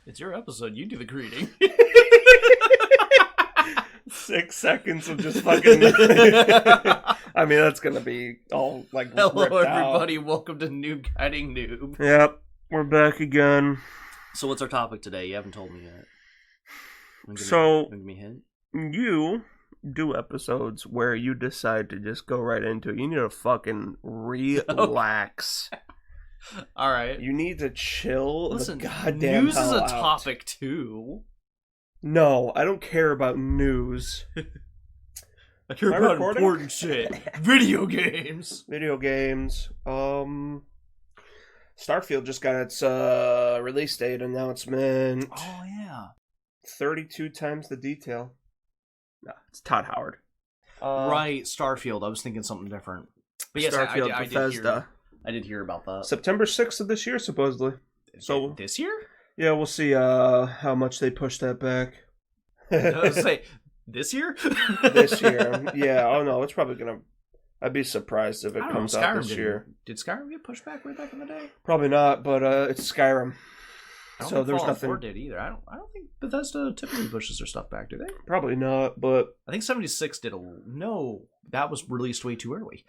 It's your episode. You do the greeting. 6 seconds of just fucking... I mean, that's going to be all, like, Hello, ripped everybody. out. Welcome to Noob Guiding Noob. Yep, we're back again. So what's our topic today? You haven't told me yet. So, give me a hint. You do episodes where you decide to just go right into it. You need to fucking relax. All right. You need to chill. Listen, the goddamn news is a out. topic too. No, I don't care about news. I care about important shit. Video games. Video games. Starfield just got its release date announcement. Oh yeah. 32 times the detail. No, it's Todd Howard. Right, Starfield. I was thinking something different. But yes, Starfield, I Bethesda. I did hear about that. September 6th of this year, supposedly. So this year? Yeah, we'll see how much they push that back. I was gonna say, this year? This year. Yeah, oh no, it's probably gonna... I'd be surprised if it comes out this year. Did Skyrim get pushed back way back in the day? Probably not, but it's Skyrim. So there's nothing. Fallout 4 did either. I don't think Bethesda typically pushes their stuff back, do they? Probably not, but I think 76 did no. That was released way too early.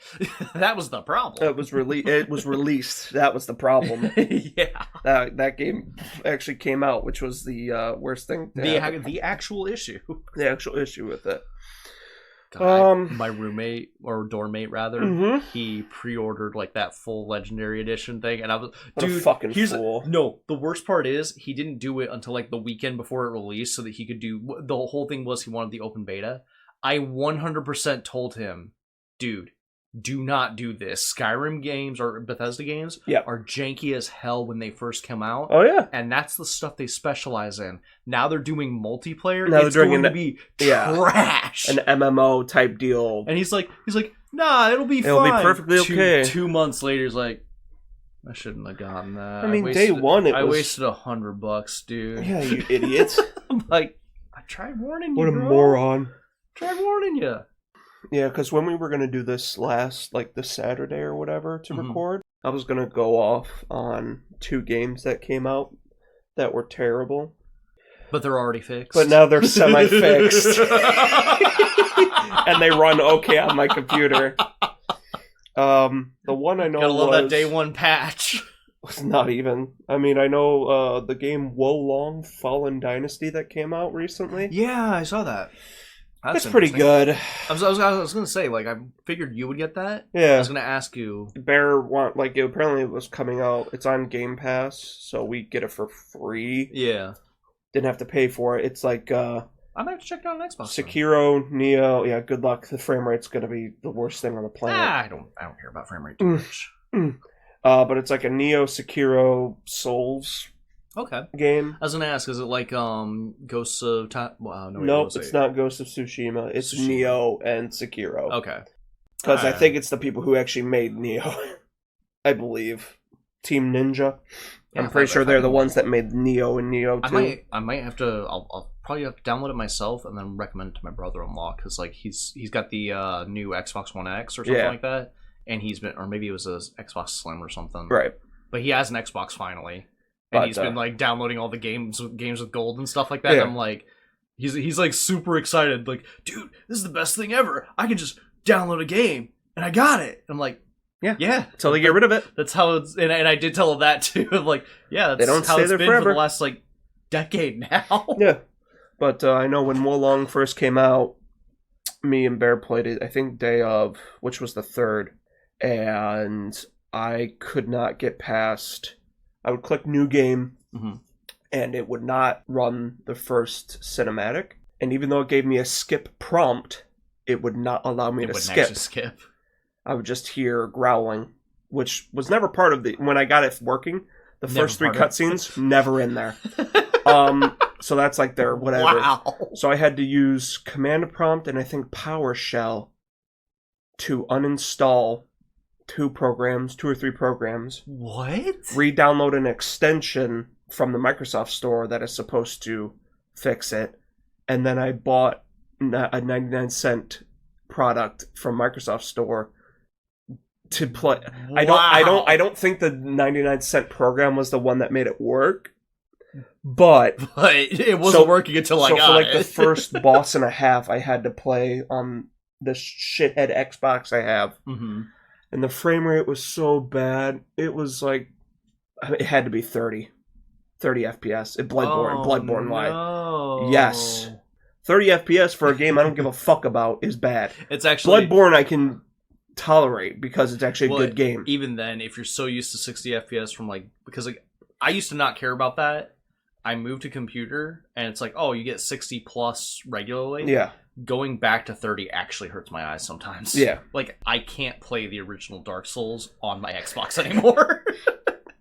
That was the problem. It was released. That was the problem. Yeah. That game actually came out, which was the worst thing. The actual issue. The actual issue with it. God, my roommate or dorm mate rather, he pre-ordered like that full legendary edition thing, and I was what a fucking fool. No, the worst part is he didn't do it until like the weekend before it released, so that he could do the whole thing. Was he wanted the open beta? I 100% told him, dude, do not do this. Skyrim games or Bethesda games are janky as hell when they first come out. Oh yeah, and that's the stuff they specialize in. Now they're doing multiplayer. Now it's going to be trash, an MMO type deal. And he's like, nah, it'll be fine. It'll be perfectly okay. 2 months later, he's like, I shouldn't have gotten that. I mean, day one, I wasted $100, dude. Yeah, you idiot. I'm like, I tried warning you. What a bro. moron. Tried warning you. Yeah, because when we were going to do this this Saturday or whatever to record, I was going to go off on 2 games that came out that were terrible. But they're already fixed. But now they're semi-fixed. And they run okay on my computer. The one I know gotta love that day one patch. Not even. I mean, I know the game Wolong Fallen Dynasty that came out recently. Yeah, I saw that. That's pretty good. I was going to say, like, I figured you would get that. Yeah. I was going to ask you. Apparently it was coming out. It's on Game Pass, so we get it for free. Yeah. Didn't have to pay for it. It's like, I might have to check it out on Xbox. Sekiro, Neo. Yeah, good luck. The frame rate's going to be the worst thing on the planet. I don't care about frame rate too much. But it's like a Neo, Sekiro, Souls game. I was going to ask, is it like Ghosts of Time? Well, nope, it's not Ghosts of Tsushima. It's Neo and Sekiro. Okay. Because I think it's the people who actually made Neo, I believe. Team Ninja. Yeah, I'm pretty sure they're the ones that made Neo and Neo 2. I might have to. I'll probably have to download it myself and then recommend it to my brother-in-law because like he's got the new Xbox One X or something like that, and he's been, or maybe it was a Xbox Slim or something. Right. But he has an Xbox finally. And he's been like downloading all the games with gold and stuff like that. Yeah. And I'm like, he's like super excited. Like, dude, this is the best thing ever. I can just download a game and I got it. I'm like, yeah. Until they get rid of it. That's how it's. And I did tell him that too. I'm like, yeah, that's they don't how stay it's there been forever. for the last like decade now. Yeah, but I know when Wolong first came out, me and Bear played it. I think day of, which was the 3rd, and I could not get past. I would click new game, and it would not run the first cinematic. And even though it gave me a skip prompt, it would not allow me to skip. I would just hear growling, which was never part of when I got it working, the first 3 cutscenes, never in there. So that's like their whatever. Wow. So I had to use command prompt and I think PowerShell to uninstall 2 or 3 programs. What? Re-download an extension from the Microsoft Store that is supposed to fix it. And then I bought a 99-cent product from Microsoft Store to play. Wow. I don't think the 99-cent program was the one that made it work. But it wasn't working until I got for like it. the first boss and a half, I had to play on the shithead Xbox I have. Mm-hmm. And the frame rate was so bad. It was like, it had to be 30 FPS. Bloodborne lied. No. Yes. 30 FPS for a game I don't give a fuck about is bad. It's actually... Bloodborne I can tolerate because it's actually a good game. Even then, if you're so used to 60 FPS from like... Because like I used to not care about that. I moved to computer, and it's like, oh, you get 60 plus regularly. Yeah. Going back to 30 actually hurts my eyes sometimes. Yeah. Like, I can't play the original Dark Souls on my Xbox anymore.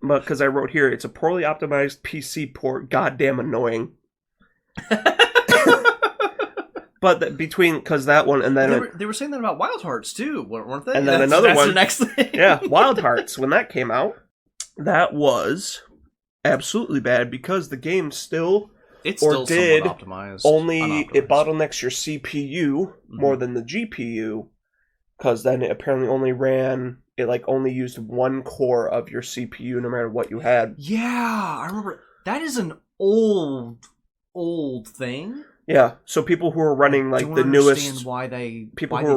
But because I wrote here, it's a poorly optimized PC port. Goddamn annoying. But because that one and then they were saying that about Wild Hearts too, weren't they? And then another one. The next thing. Yeah, Wild Hearts. When that came out, that was absolutely bad because the game still somewhat optimized. Only it bottlenecks your CPU more than the GPU, because then it apparently only ran. It like only used one core of your CPU no matter what you had. Yeah, I remember that is an old thing. Yeah, so people who are running like the newest, who are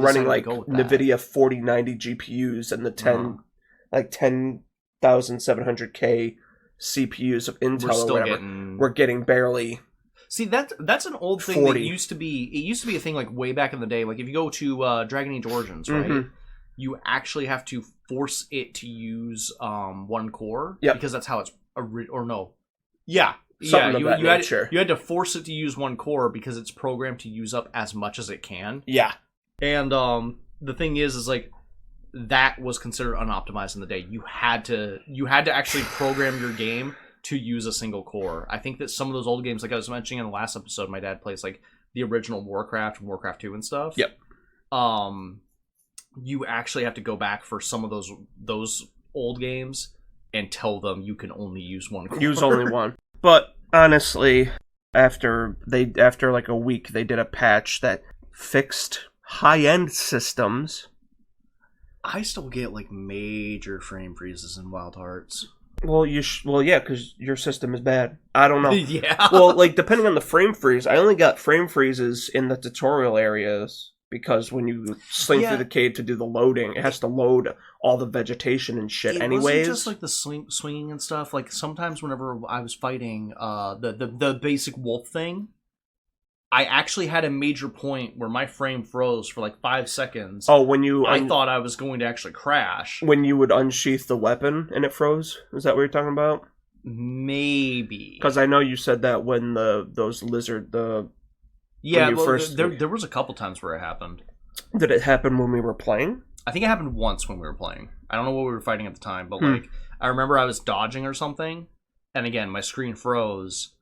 running like NVIDIA 4090 GPUs and the 10,700K CPUs of Intel or whatever, we're getting barely. See, that's an old thing 40. That used to be. It used to be a thing like way back in the day. Like if you go to Dragon Age Origins, right, you actually have to force it to use one core. Yeah, because that's how it's Yeah. Something you had to force it to use one core because it's programmed to use up as much as it can. Yeah. And the thing is like that was considered unoptimized in the day. You had to actually program your game to use a single core. I think that some of those old games, like I was mentioning in the last episode, my dad plays like the original Warcraft and Warcraft 2 and stuff. Yep. You actually have to go back for some of those old games and tell them you can only use one core. Use only one. But honestly, after like a week, they did a patch that fixed high-end systems. I still get like major frame freezes in Wild Hearts. Well, yeah, because your system is bad. I don't know. Yeah. Well, like depending on the frame freeze, I only got frame freezes in the tutorial areas. Because when you sling through the cave to do the loading, it has to load all the vegetation and shit anyways. It wasn't just like the swinging and stuff. Like sometimes whenever I was fighting the basic wolf thing, I actually had a major point where my frame froze for like 5 seconds. Oh, when you... I thought I was going to actually crash. When you would unsheath the weapon and it froze? Is that what you're talking about? Maybe. Because I know you said that when those lizard... Yeah, well, there was a couple times where it happened. Did it happen when we were playing? I think it happened once when we were playing. I don't know what we were fighting at the time, but like I remember I was dodging or something, and again my screen froze,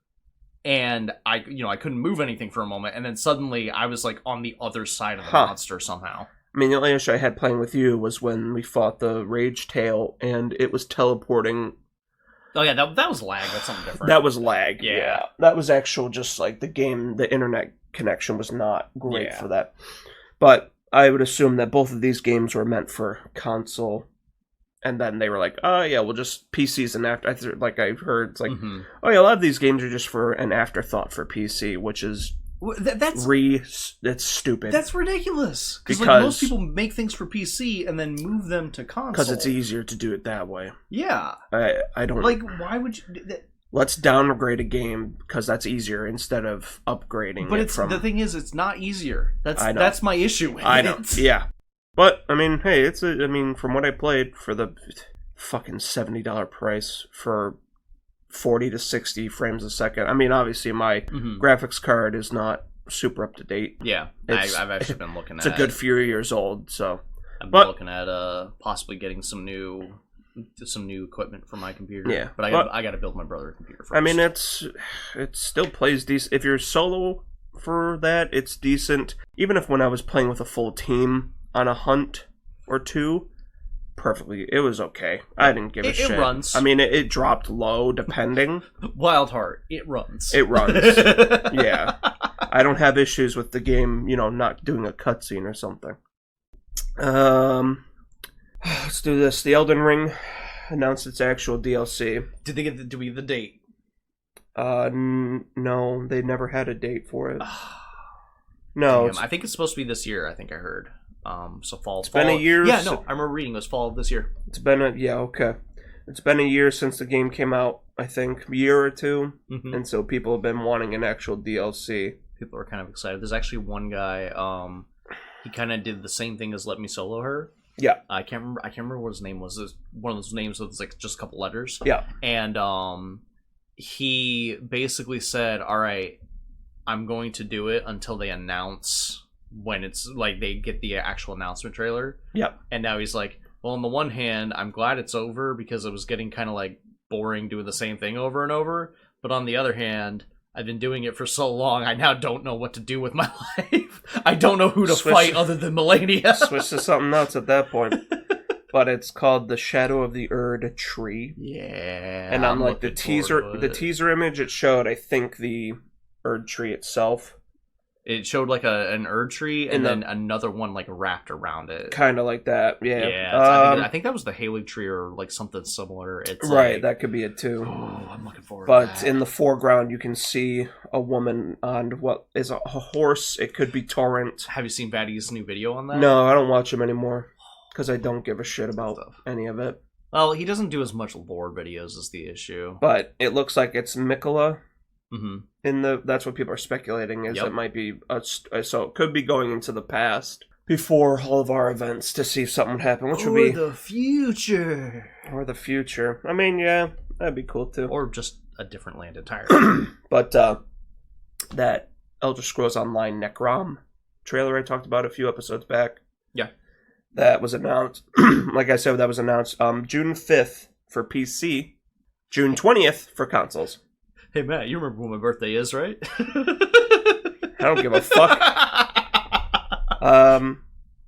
and I couldn't move anything for a moment, and then suddenly I was like on the other side of the monster somehow. I mean, the only issue I had playing with you was when we fought the Rage Tail, and it was teleporting. Oh yeah, that was lag. That's something different. That was lag. Yeah. That was actual just like the internet connection was not great for that. But I would assume that both of these games were meant for console, and then they were like, oh yeah, we'll just PCs and after. Like I heard, it's like, oh yeah, a lot of these games are just for an afterthought for PC, which is that's stupid. That's ridiculous. Because like most people make things for PC and then move them to console because it's easier to do it that way. Yeah, I don't like. Why would you? Let's downgrade a game because that's easier instead of upgrading. But the thing is, it's not easier. That's my issue with I know. Yeah, but I mean, hey, from what I played for the fucking $70 price for 40 to 60 frames a second. I mean, obviously my graphics card is not super up to date. Yeah, I've actually been looking at. It's a good few years old, so I've been looking at possibly getting some new equipment for my computer. Yeah, but I got to build my brother a computer first. I mean, it still plays decent. If you're solo for that, it's decent. Even if when I was playing with a full team on a hunt or two, perfectly, it was okay. I didn't give a shit. It runs. I mean, it dropped low depending. Wild Heart, it runs. It runs. Yeah, I don't have issues with the game. Not doing a cutscene or something. Let's do this. The Elden Ring announced its actual DLC. Did we get the date? No, they never had a date for it. No, Damn, I think it's supposed to be this year. I think I heard. So fall. It's been a year. Yeah, no, I remember reading it was fall of this year. It's been okay. It's been a year since the game came out. I think a year or two, and so people have been wanting an actual DLC. People are kind of excited. There's actually one guy. He kind of did the same thing as Let Me Solo Her. Yeah, I can't remember what his name was. It was one of those names with like just a couple letters. Yeah, and he basically said, "All right, I'm going to do it until they announce when it's like they get the actual announcement trailer." Yeah, and now he's like, "Well, on the one hand, I'm glad it's over because it was getting kind of like boring doing the same thing over and over. But on the other hand, I've been doing it for so long, I now don't know what to do with my life. I don't know who to fight other than Melania." Switch to something else at that point. But it's called The Shadow of the Erd Tree. Yeah. And on like the teaser image it showed, I think, the Erd Tree itself. It showed like an Erd tree and then another one like wrapped around it. Kind of like that, yeah. Yeah, I think that was the Haley tree or like something similar. It's right, like, that could be it too. Oh, I'm looking forward to that. But in the foreground you can see a woman on what is a horse. It could be Torrent. Have you seen Vatty's new video on that? No, I don't watch him anymore because I don't give a shit about any of it. Well, he doesn't do as much lore videos is the issue. But it looks like it's Mikola. Mm-hmm. That's what people are speculating is it might be so it could be going into the past before all of our events to see if something would happen, which would be the future. Or the future. I mean, yeah, that'd be cool too. Or just a different land entirely. But that Elder Scrolls Online Necrom trailer I talked about a few episodes back. Yeah. That was announced. Like I said, that was announced June 5th for PC, June 20th for consoles. Hey, Matt, you remember when my birthday is, right? I don't give a fuck.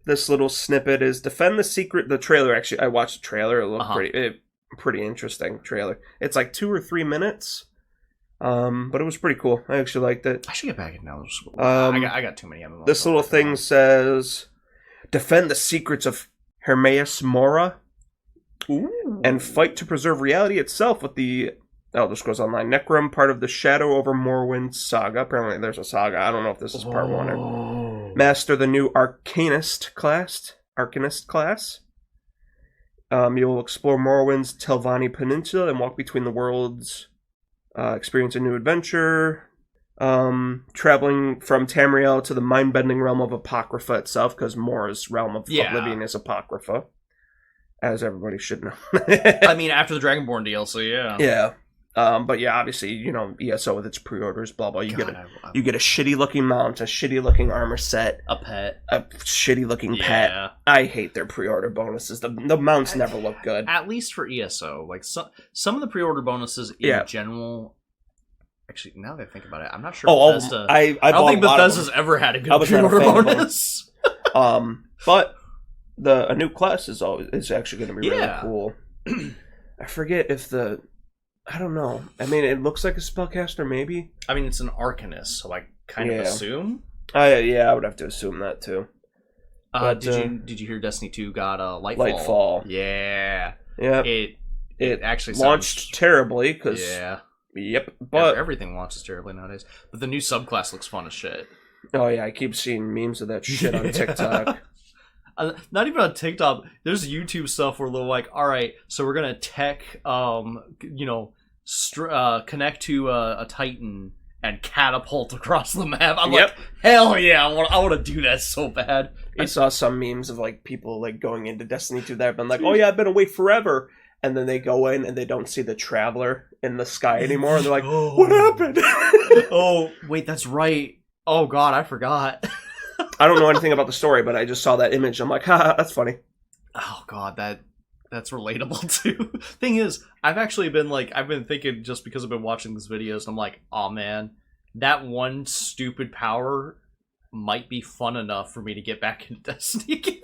This little snippet is Defend the Secret. The trailer, actually, I watched the trailer. It looked pretty interesting trailer. It's like 2 or 3 minutes, but it was pretty cool. I actually liked it. I should get back in now. I got too many MMOs. This little thing says, defend the secrets of Hermaeus Mora. Ooh. And fight to preserve reality itself with the Elder Scrolls Online Necrom, part of the Shadow over Morrowind saga. Apparently there's a saga. I don't know if this is part 1 or... Master the new Arcanist class. You'll explore Morrowind's Telvanni Peninsula and walk between the worlds, experience a new adventure, traveling from Tamriel to the mind-bending realm of Apocrypha itself, because Mora's realm of Oblivion is Apocrypha, as everybody should know. I mean, after the Dragonborn DLC, yeah. Yeah. But yeah, obviously, you know, ESO with its pre-orders, blah blah. You get a shitty looking mount, a shitty looking armor set, a shitty looking pet. I hate their pre-order bonuses. The mounts never look good. At least for ESO, like some of the pre-order bonuses in general. Actually, now that I think about it, I'm not sure. Bethesda, I don't think Bethesda's ever had a good pre-order bonus. But a new class is actually going to be really cool. I forget if I don't know. I mean, it looks like a spellcaster, maybe. I mean, it's an Arcanist, so I kind of assume. I would have to assume that too. But, did you hear Destiny 2 got Lightfall? Lightfall. Yeah. Yeah. It actually launched terribly because. Yep. But everything launches terribly nowadays. But the new subclass looks fun as shit. Oh yeah, I keep seeing memes of that shit on TikTok. Not even on TikTok. There's YouTube stuff where they're like, "All right, so we're gonna connect to a Titan and catapult across the map." I'm like, hell yeah, I want to do that so bad. I saw some memes of like people like going into Destiny 2 that have been like, "Oh yeah, I've been away forever," and then they go in and they don't see the Traveler in the sky anymore, and they're like, "What happened?" Oh wait, that's right. Oh god, I forgot. I don't know anything about the story, but I just saw that image. I'm like, haha, that's funny. Oh god, that's relatable too. Thing is, I've been thinking just because I've been watching these videos, and I'm like, oh man, that one stupid power might be fun enough for me to get back into Destiny again.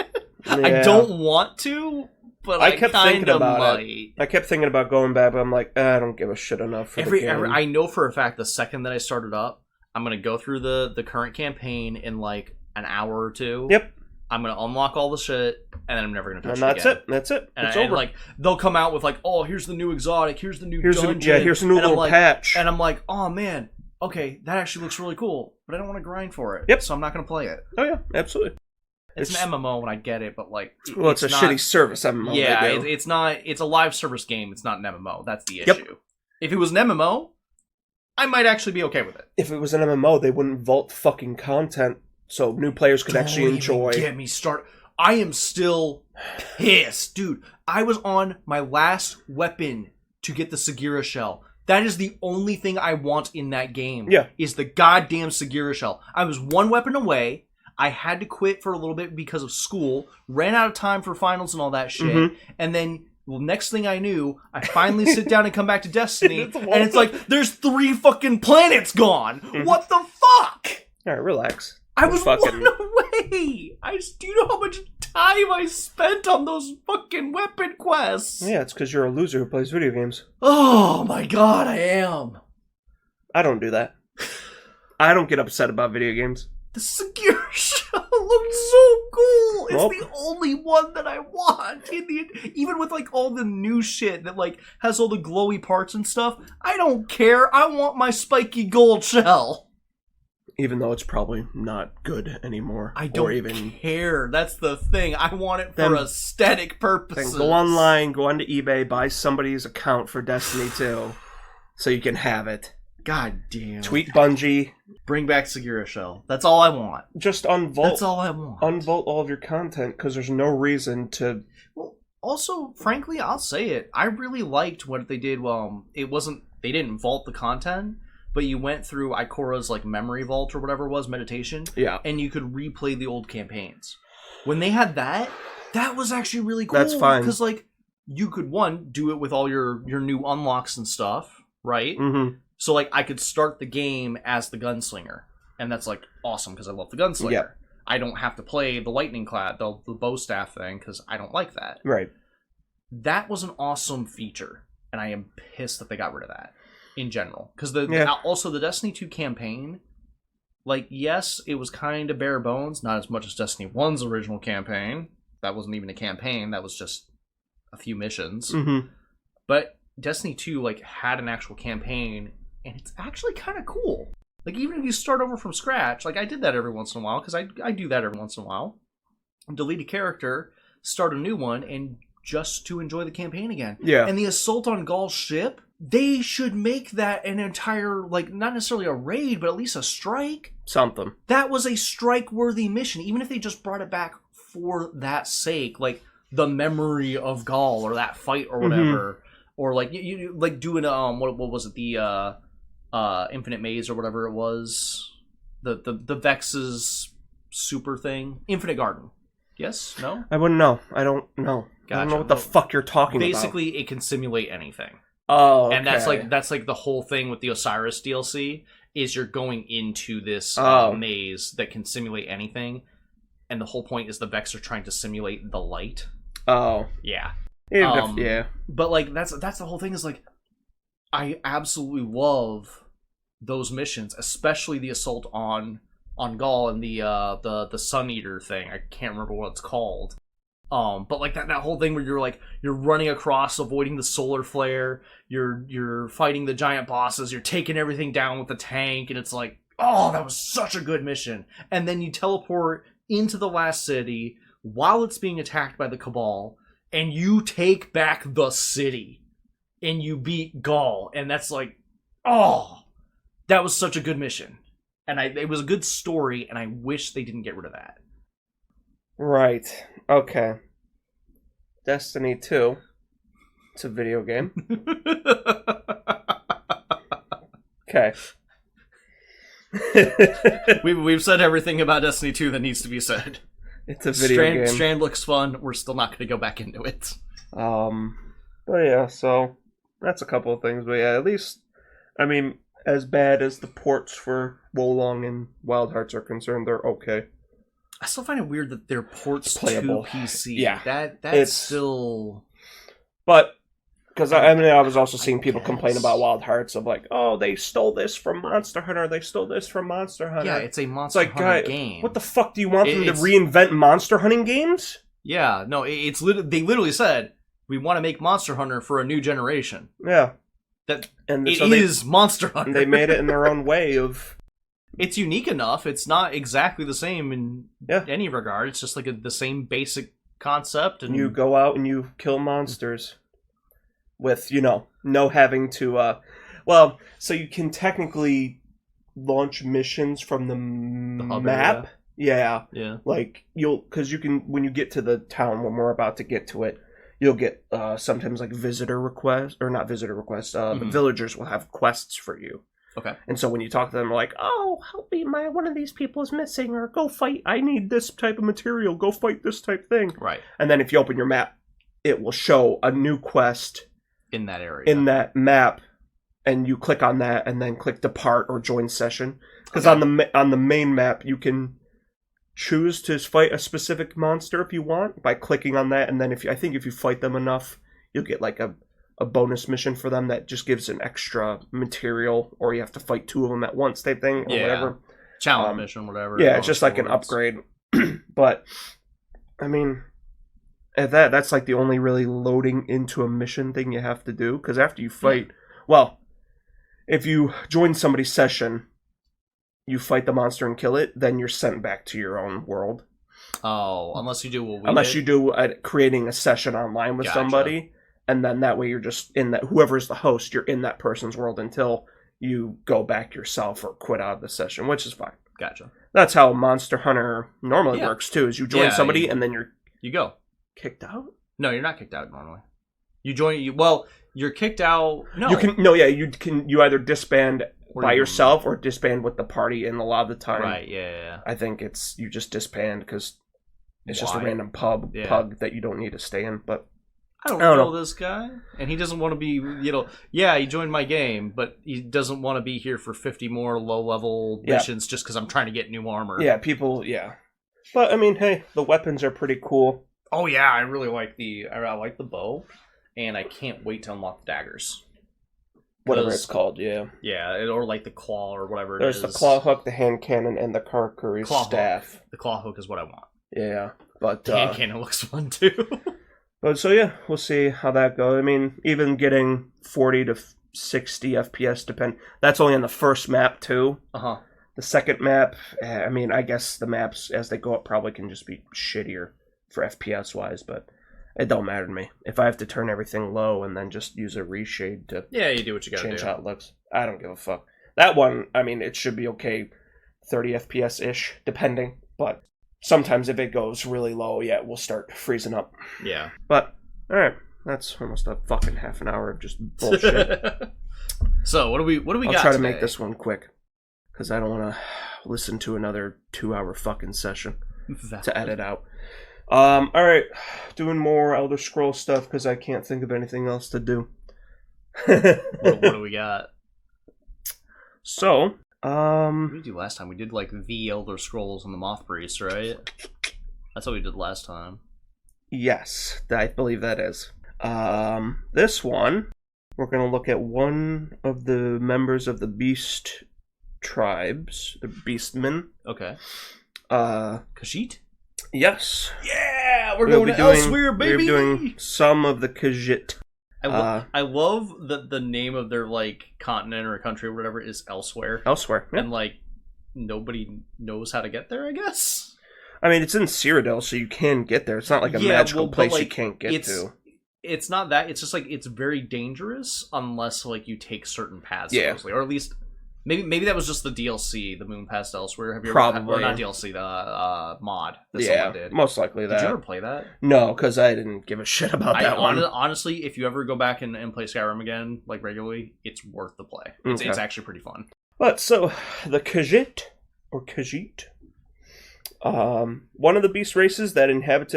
Yeah. I don't want to, but I kept thinking about it. I kept thinking about going back, but I'm like, I don't give a shit enough for the game. I know for a fact the second that I started up, I'm gonna go through the current campaign in like an hour or two. Yep. I'm gonna unlock all the shit, and then I'm never gonna touch And it that's again. it. That's it. And, It's and over. like they'll come out with like, oh, here's the new exotic, here's the new dungeon, here's a new and I'm little like, patch. and I'm like, oh man, okay, that actually looks really cool, but I don't want to grind for it. Yep. So I'm not gonna play it. Oh yeah, absolutely. It's an MMO, and I get it, but like, Well, it's a not, shitty service MMO. Yeah, they do. it's not. It's a live service game. It's not an MMO. That's the issue. Yep. If it was an MMO, I might actually be okay with it. If it was an MMO, they wouldn't vault fucking content so new players could actually enjoy. Don't even get me started. I am still pissed, dude. I was on my last weapon to get the Sagira shell. That is the only thing I want in that game. Yeah. Is the goddamn Sagira shell. I was one weapon away. I had to quit for a little bit because of school. Ran out of time for finals and all that shit. Mm-hmm. And then, well, next thing I knew, I finally sit down and come back to Destiny. And it's like, there's 3 fucking planets gone. Mm-hmm. What the fuck? Alright, relax. I was fucking... blown away. Do you know how much time I spent on those fucking weapon quests? Yeah, it's because you're a loser who plays video games. Oh my god, I am. I don't do that. I don't get upset about video games. The Sagira shell looked so cool. It's Well, the only one that I want. Even with like all the new shit that like has all the glowy parts and stuff, I don't care. I want my spiky gold shell. even though it's probably not good anymore. I don't care. That's the thing. I want it for aesthetic purposes. Then go online, go onto eBay, buy somebody's account for Destiny 2 so you can have it. God damn. Tweet Bungie. Bring back Sagira Shell. That's all I want. Just unvolt. That's all I want. Unvolt all of your content because there's no reason to. Well, also, frankly, I'll say it. I really liked what they did. Well, it wasn't. They didn't vault the content, but you went through Ikora's like memory vault or whatever it was, meditation. Yeah. And you could replay the old campaigns. When they had that, that was actually really cool. That's fine. Because like you could do it with all your new unlocks and stuff, right? Mm-hmm. So, like, I could start the game as the gunslinger. And that's, like, awesome, because I love the gunslinger. Yep. I don't have to play the lightning clad, the bow staff thing, because I don't like that. Right. That was an awesome feature. And I am pissed that they got rid of that, in general. Because also, the Destiny 2 campaign, like, yes, it was kind of bare bones. Not as much as Destiny 1's original campaign. That wasn't even a campaign. That was just a few missions. Mm-hmm. But Destiny 2, like, had an actual campaign. And it's actually kind of cool. Like, even if you start over from scratch, like, I did that every once in a while, because I do that every once in a while. Delete a character, start a new one, and just to enjoy the campaign again. Yeah. And the assault on Gaul's ship, they should make that an entire, like, not necessarily a raid, but at least a strike. Something. That was a strike-worthy mission, even if they just brought it back for that sake, like, the memory of Gaul, or that fight, or whatever. Mm-hmm. Or, like, you like, doing, what was it, the, Infinite Maze or whatever it was, the Vex's super thing, Infinite Garden. Yes? No? I wouldn't know. I don't know. Gotcha. I don't know what the fuck you're talking about. Basically, it can simulate anything. Oh, okay. And that's like the whole thing with the Osiris DLC is you're going into this maze that can simulate anything, and the whole point is the Vex are trying to simulate the light. Oh, yeah. Yeah. But like that's the whole thing is like I absolutely love those missions, especially the assault on Gaul and the Sun Eater thing. I can't remember what it's called. But like that whole thing where you're running across, avoiding the solar flare, you're fighting the giant bosses, you're taking everything down with the tank, and it's like, oh, that was such a good mission. And then you teleport into the last city while it's being attacked by the Cabal, and you take back the city. And you beat Gaul, and that's like, oh, that was such a good mission, and it was a good story, and I wish they didn't get rid of that. Right. Okay. Destiny 2. It's a video game. Okay. We've said everything about Destiny 2 that needs to be said. It's a video game. Strand looks fun. We're still not going to go back into it. But yeah, so that's a couple of things. But yeah, at least, I mean, as bad as the ports for Wolong and Wild Hearts are concerned, they're okay. I still find it weird that they're ports playable. to PC. Yeah. That's still... But Because I mean, I was also seeing people complain about Wild Hearts of like, oh, they stole this from Monster Hunter. They stole this from Monster Hunter. Yeah, it's a Monster Hunter game. What the fuck do you want them to reinvent monster hunting games? Yeah, no, they literally said we want to make Monster Hunter for a new generation. Yeah, is Monster Hunter. They made it in their own way of. It's unique enough. It's not exactly the same in any regard. It's just like the same basic concept. And you go out and you kill monsters with, no having to. So you can technically launch missions from the map. Area. Yeah. Like because you can, when you get to the town, when we're about to get to it, you'll get sometimes like visitor requests, or not visitor requests. The villagers will have quests for you. Okay. And so when you talk to them, like, oh, help me, one of these people is missing, or go fight, I need this type of material, go fight this type thing. Right. And then if you open your map, it will show a new quest in that area. In that map, and you click on that, and then click depart or join session. Because on the main map, you can choose to fight a specific monster if you want by clicking on that, and then if you fight them enough, you'll get like a bonus mission for them that just gives an extra material, or you have to fight 2 of them at once type thing, or whatever. Challenge mission, whatever. Yeah, it's just like an upgrade. But, I mean, at that's like the only really loading into a mission thing you have to do, because after you fight, if you join somebody's session, you fight the monster and kill it, then you're sent back to your own world. Oh, unless you do what we Unless you do creating a session online with somebody. And then that way you're just in that, whoever's the host, you're in that person's world until you go back yourself or quit out of the session, which is fine. Gotcha. That's how Monster Hunter normally works too, is you join somebody and then you go. Kicked out? No, you're not kicked out normally. You're kicked out. No. You either disband by yourself or disband with the party, and a lot of the time. Right, yeah. I think you just disband because it's just a random pug that you don't need to stay in, but I don't know this guy, and he doesn't want to be, he joined my game, but he doesn't want to be here for 50 more low-level missions just because I'm trying to get new armor. Yeah, But, I mean, hey, the weapons are pretty cool. Oh, yeah, I really like the bow, and I can't wait to unlock the daggers. Whatever it's called, yeah. Yeah, or like the claw or whatever There's the claw hook, the hand cannon, and the Karakuri staff. Hook. The claw hook is what I want. Yeah, but... The hand cannon looks fun, too. But so we'll see how that goes. I mean, even getting 40 to 60 FPS that's only on the first map too. The second map, I mean, I guess the maps as they go up probably can just be shittier for FPS wise, but it don't matter to me. If I have to turn everything low and then just use a reshade to you do what you gotta change how it looks, I don't give a fuck. That one, I mean, it should be okay, 30 FPS ish, depending, but sometimes if it goes really low, we'll start freezing up. Yeah. But, alright. That's almost a fucking half an hour of just bullshit. So, what do we got I'll try to today? make this one quick. Because I don't want to listen to another 2-hour fucking session to edit out. Alright. Doing more Elder Scrolls stuff because I can't think of anything else to do. What do we got? So, what did we do last time? We did like the Elder Scrolls and the Moth Priest, right? That's what we did last time. Yes, I believe that is. This one, we're going to look at one of the members of the Beast tribes, the Beastmen. Okay. Khajiit? Yes. Yeah, we're going to Elsewhere, baby! We're doing some of the Khajiit. I love that the name of their like continent or country or whatever is Elsewhere. Elsewhere, yeah. And like nobody knows how to get there, I guess. I mean, it's in Cyrodiil, so you can get there. It's not like a magical place you can't get to. It's not that. It's just like it's very dangerous unless like you take certain paths, supposedly, or at least maybe that was just the DLC, the Moon Past Elsewhere. Have you probably or not DLC, the mod that someone did? Most likely that. Did you ever play that? No, because I didn't give a shit about that one. Honestly, if you ever go back and play Skyrim again, like regularly, it's worth the play. It's actually pretty fun. But so the Khajiit or Khajiit. One of the beast races that inhabit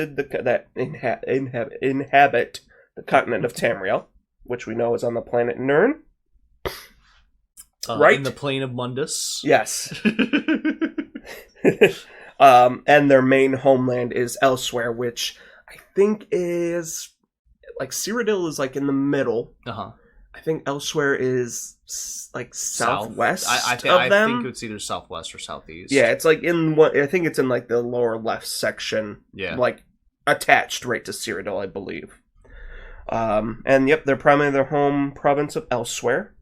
the continent of Tamriel, which we know is on the planet Nirn. Right? In the plane of Mundus. Yes. And their main homeland is Elsewhere, which I think is like Cyrodiil is like in the middle. Uh-huh. I think elsewhere is like southwest I of them. think it's either southwest or southeast. Yeah, it's like in what I think it's in like the lower left section. Yeah. Like attached right to Cyrodiil, I believe. And yep, they're primarily their home province of elsewhere.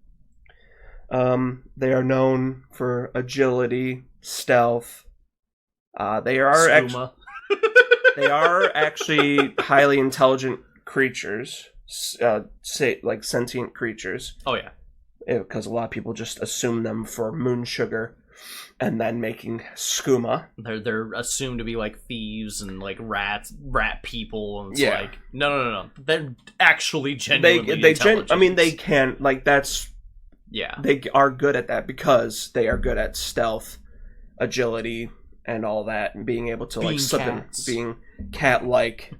They are known for agility, stealth. They are actually highly intelligent creatures, like sentient creatures. Oh yeah, because a lot of people just assume them for moon sugar, and then making skooma. They're assumed to be like thieves and like rat people, and it's Yeah. like no. They're actually genuinely intelligent. I mean, they can like that's. Yeah. They are good at that because they are good at stealth, agility, and all that, and being able to like slip in, being cat-like.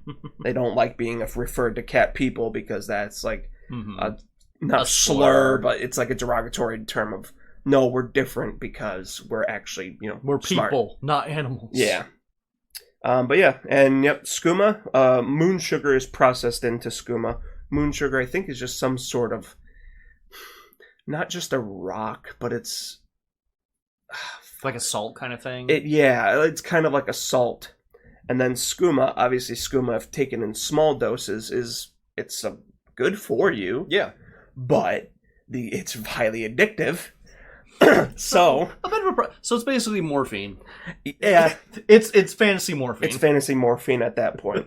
They don't like being referred to cat people because that's like not a slur, but it's like a derogatory term of no, we're different because we're actually we're smart. People, not animals. Yeah. But yeah, and yep, skooma. Moon sugar is processed into skooma. Moon sugar, I think, is just some sort of. Not just a rock, but it's like a salt kind of thing. It's kind of like a salt. And then skooma, obviously skooma, if taken in small doses, it's good for you. Yeah, but it's highly addictive. So it's basically morphine. Yeah, it's fantasy morphine. It's fantasy morphine at that point.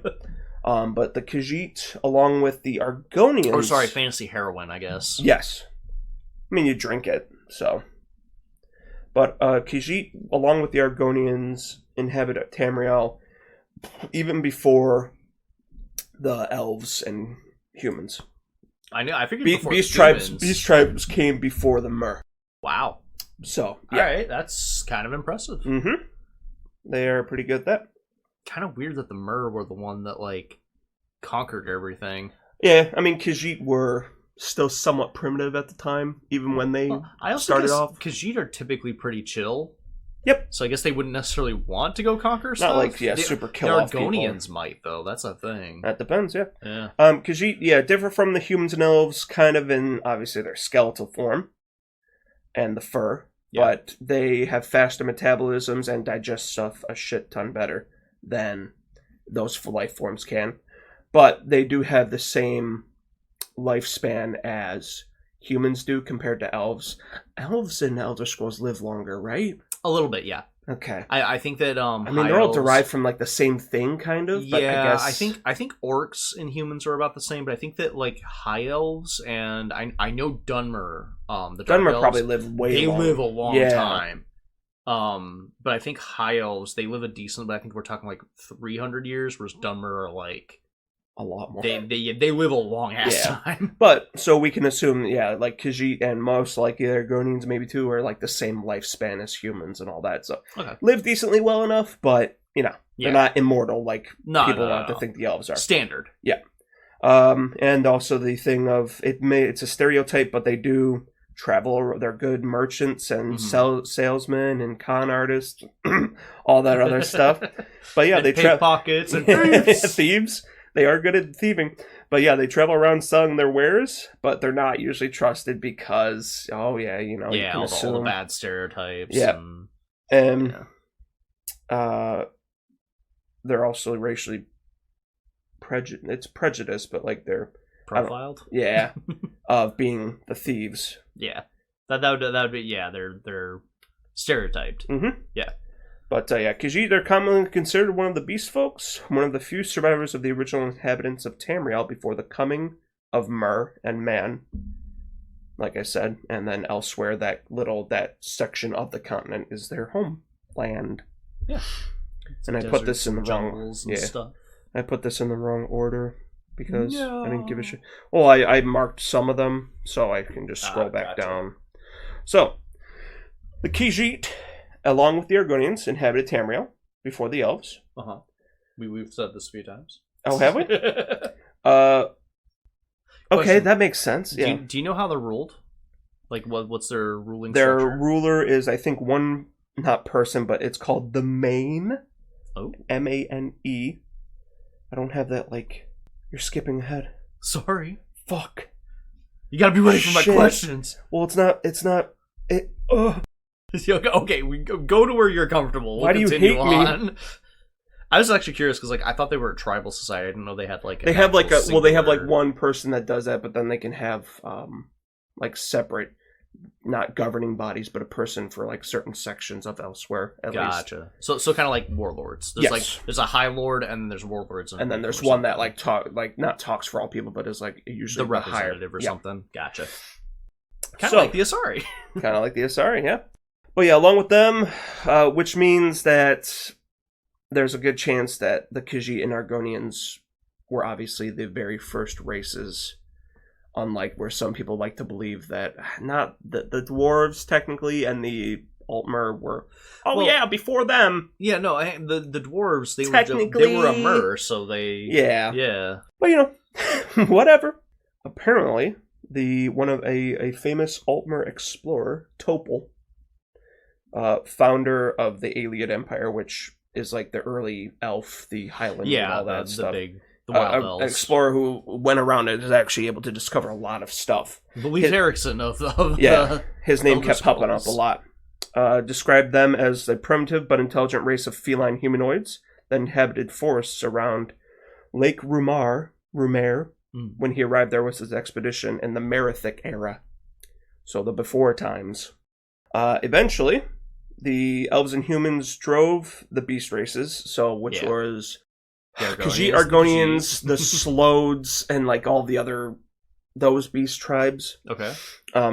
But the Khajiit, along with the Argonians, fantasy heroin, I guess. Yes. I mean, you drink it, so. But Khajiit, along with the Argonians, inhabit Tamriel even before the elves and humans. I know. I figured before these humans. tribes came before the Mer. Wow. So, yeah. All right, that's kind of impressive. Mm-hmm. They are pretty good at that. Kind of weird that the Mer were the one that like conquered everything. Yeah, I mean, Khajiit were still somewhat primitive at the time, even when they started off. Khajiit are typically pretty chill. Yep. So I guess they wouldn't necessarily want to go conquer stuff. Not like, super kill off people. The Argonians might, though. That's a thing. That depends, yeah. Yeah. Khajiit, differ from the humans and elves, kind of in, obviously, their skeletal form and the fur. Yeah. But they have faster metabolisms and digest stuff a shit ton better than those life forms can. But they do have the same lifespan as humans do compared to elves. Elves in Elder Scrolls live longer, right? A little bit, yeah. Okay. I think that I mean, they're all derived from like the same thing, kind of. But yeah, I think orcs and humans are about the same, but I think that like high elves and I know Dunmer, the Dunmer probably live way long. They live a long time. But I think high elves, they live a decent, but I think we're talking like 300 years, whereas Dunmer are like a lot more. They live a long ass time. But so we can assume, like Khajiit and most likely the Argonians maybe too are like the same lifespan as humans and all that. So live decently well enough, but they're not immortal like people want to think the elves are. Standard. Yeah. And also the thing of it's a stereotype, but they do travel. They're good merchants and salesmen and con artists, all that other stuff. But yeah, they pickpockets and thieves. Thieves. They are good at thieving. But yeah, they travel around selling their wares, but they're not usually trusted because, you can assume. All the bad stereotypes. Yeah. And they're also racially prejudiced, but like they're profiled? Yeah. Of being the thieves. Yeah. That would be, they're stereotyped. Mm-hmm. Yeah. But Khajiit are commonly considered one of the beast folks, one of the few survivors of the original inhabitants of Tamriel before the coming of Mer and Man, like I said, and then elsewhere that section of the continent is their homeland. Yeah. And I put this in the wrong stuff. I put this in the wrong order because I didn't give a shit. Well, I marked some of them so I can just scroll back down. So, the Khajiit, along with the Argonians, inhabited Tamriel before the elves. We've said this a few times. Oh, have we? Okay, that makes sense. Yeah. Do you know how they're ruled? Like, what's their ruling Their structure? ruler is, I think, one, not person, but it's called the Mane. Oh. M-A-N-E. I don't have that, like, you're skipping ahead. Sorry. Fuck. You gotta be ready for my Shit. questions. Well, it's not. Okay, we go to where you're comfortable. We'll Why do you continue hate me? on. I was actually curious because I thought they were a tribal society. I didn't know they had like They have they have singular- one person that does that, but then they can have separate, not governing bodies, but a person for like certain sections of elsewhere. At least. Gotcha. So kind of like warlords. There's there's a high lord and then there's warlords, And then there's one that not talks for all people, but is like usually the representative or yeah. something. Gotcha. Kind of So- like the Asari. Kind of like the Asari, yeah. But yeah, along with them, which means that there's a good chance that the Khajiit and Argonians were obviously the very first races, unlike where some people like to believe that not the dwarves technically and the Altmer were. Oh Well, yeah, before them. Yeah, no, the dwarves they Technically- were a mer, so they Yeah. But you know, whatever. Apparently, one of a famous Altmer explorer, Topol, founder of the Iliad Empire, which is like the early elf, the Highland, and all that stuff. the wild An elves. explorer who went around and is actually able to discover a lot of stuff. Louis Erickson of Yeah, his name Elder kept popping up a Scrolls. lot. Described them as a primitive but intelligent race of feline humanoids that inhabited forests around Lake Rumare when he arrived there with his expedition in the Merithic era. So the before times. Eventually, the elves and humans drove the beast races, which was Khajiit, Argonians, the Slodes, and like all the other those beast tribes. Okay.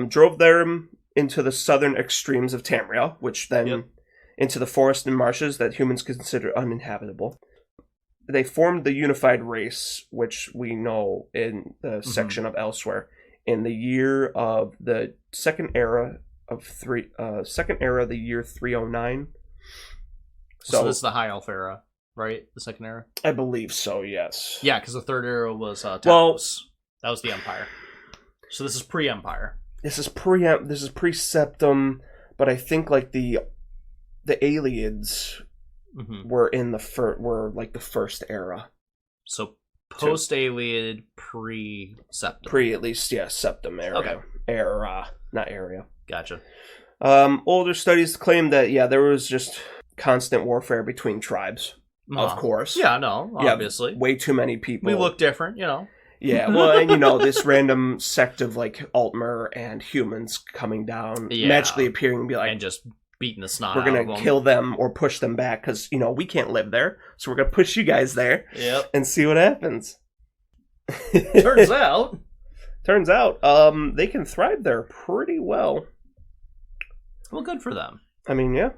Drove them into the southern extremes of Tamriel, which then into the forest and marshes that humans consider uninhabitable. They formed the unified race, which we know in the section of Elsewhere, in the year of the second era, the year 309. So this is the High Elf era, right? The second era? I believe so, yes. Yeah, because the third era was Talos. Well- That was the Empire. So this is pre-Empire. This is pre-Septum, but I think like the Aliens were in the first era. So post-Aliad, pre-Septum. At least, yeah, Septum era. Okay. Era, not area. Gotcha. Older studies claim that, there was just constant warfare between tribes, of course. Yeah, no, obviously. Way too many people. We look different, you know. Yeah, well, and this random sect of, like, Altmer and humans coming down, magically appearing and be like, and just beating the snot we're out of going them. to kill them or push them back because, we can't live there, so we're going to push you guys there and see what happens. Turns out, they can thrive there pretty well. well, good for them. I mean, yeah,